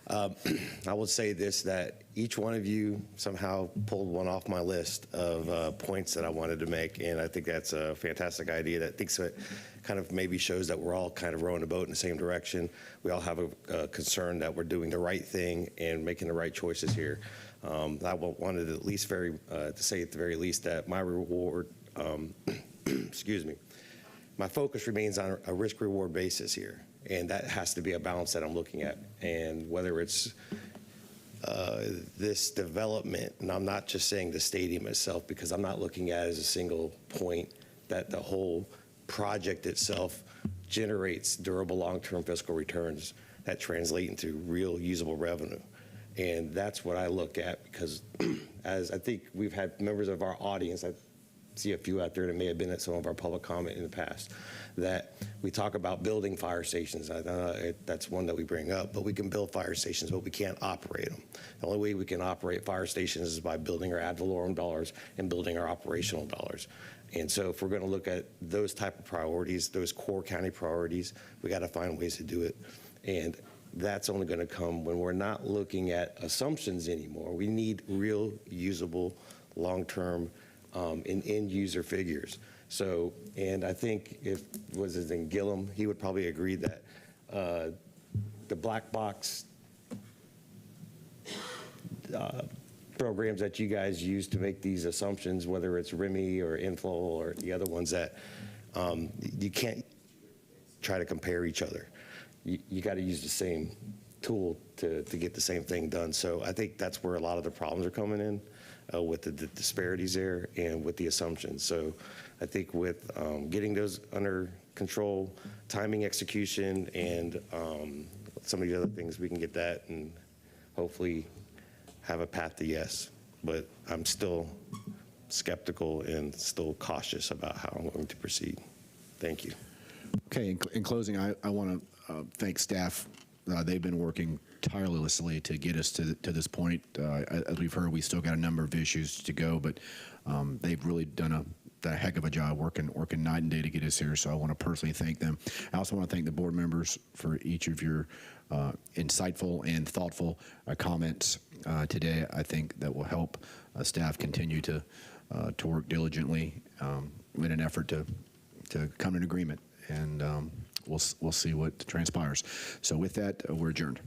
I will say this, that each one of you somehow pulled one off my list of points that I wanted to make, and I think that's a fantastic idea. That thinks it kind of maybe shows that we're all kind of rowing the boat in the same direction. We all have a concern that we're doing the right thing and making the right choices here. I wanted at least to say at the very least that my reward, excuse me, my focus remains on a risk-reward basis here. And that has to be a balance that I'm looking at. And whether it's this development, and I'm not just saying the stadium itself, because I'm not looking at it as a single point, that the whole project itself generates durable long-term fiscal returns that translate into real usable revenue. And that's what I look at, because as I think we've had members of our audience, I see a few out there that may have been at some of our public comment in the past, that we talk about building fire stations. That's one that we bring up, but we can build fire stations, but we can't operate them. The only way we can operate fire stations is by building our ad valorem dollars and building our operational dollars. And so if we're going to look at those type of priorities, those core county priorities, we got to find ways to do it. And that's only going to come when we're not looking at assumptions anymore. We need real, usable, long-term and end-user figures. So, and I think if was it in Gillum, he would probably agree that the black box programs that you guys use to make these assumptions, whether it's RIMI or Inflow or the other ones, that you can't try to compare each other. You got to use the same tool to get the same thing done. So I think that's where a lot of the problems are coming in. With the disparities there and with the assumptions. So I think with getting those under control, timing, execution, and some of the other things, we can get that and hopefully have a path to yes. But I'm still skeptical and still cautious about how I'm going to proceed. Thank you. Okay, in closing, I want to thank staff. They've been working tirelessly to get us to this point. As we've heard, we still got a number of issues to go, but they've really done a heck of a job working night and day to get us here. So I want to personally thank them. I also want to thank the board members for each of your insightful and thoughtful comments today. I think that will help staff continue to work diligently in an effort to come to an agreement, and we'll see what transpires. So with that, we're adjourned.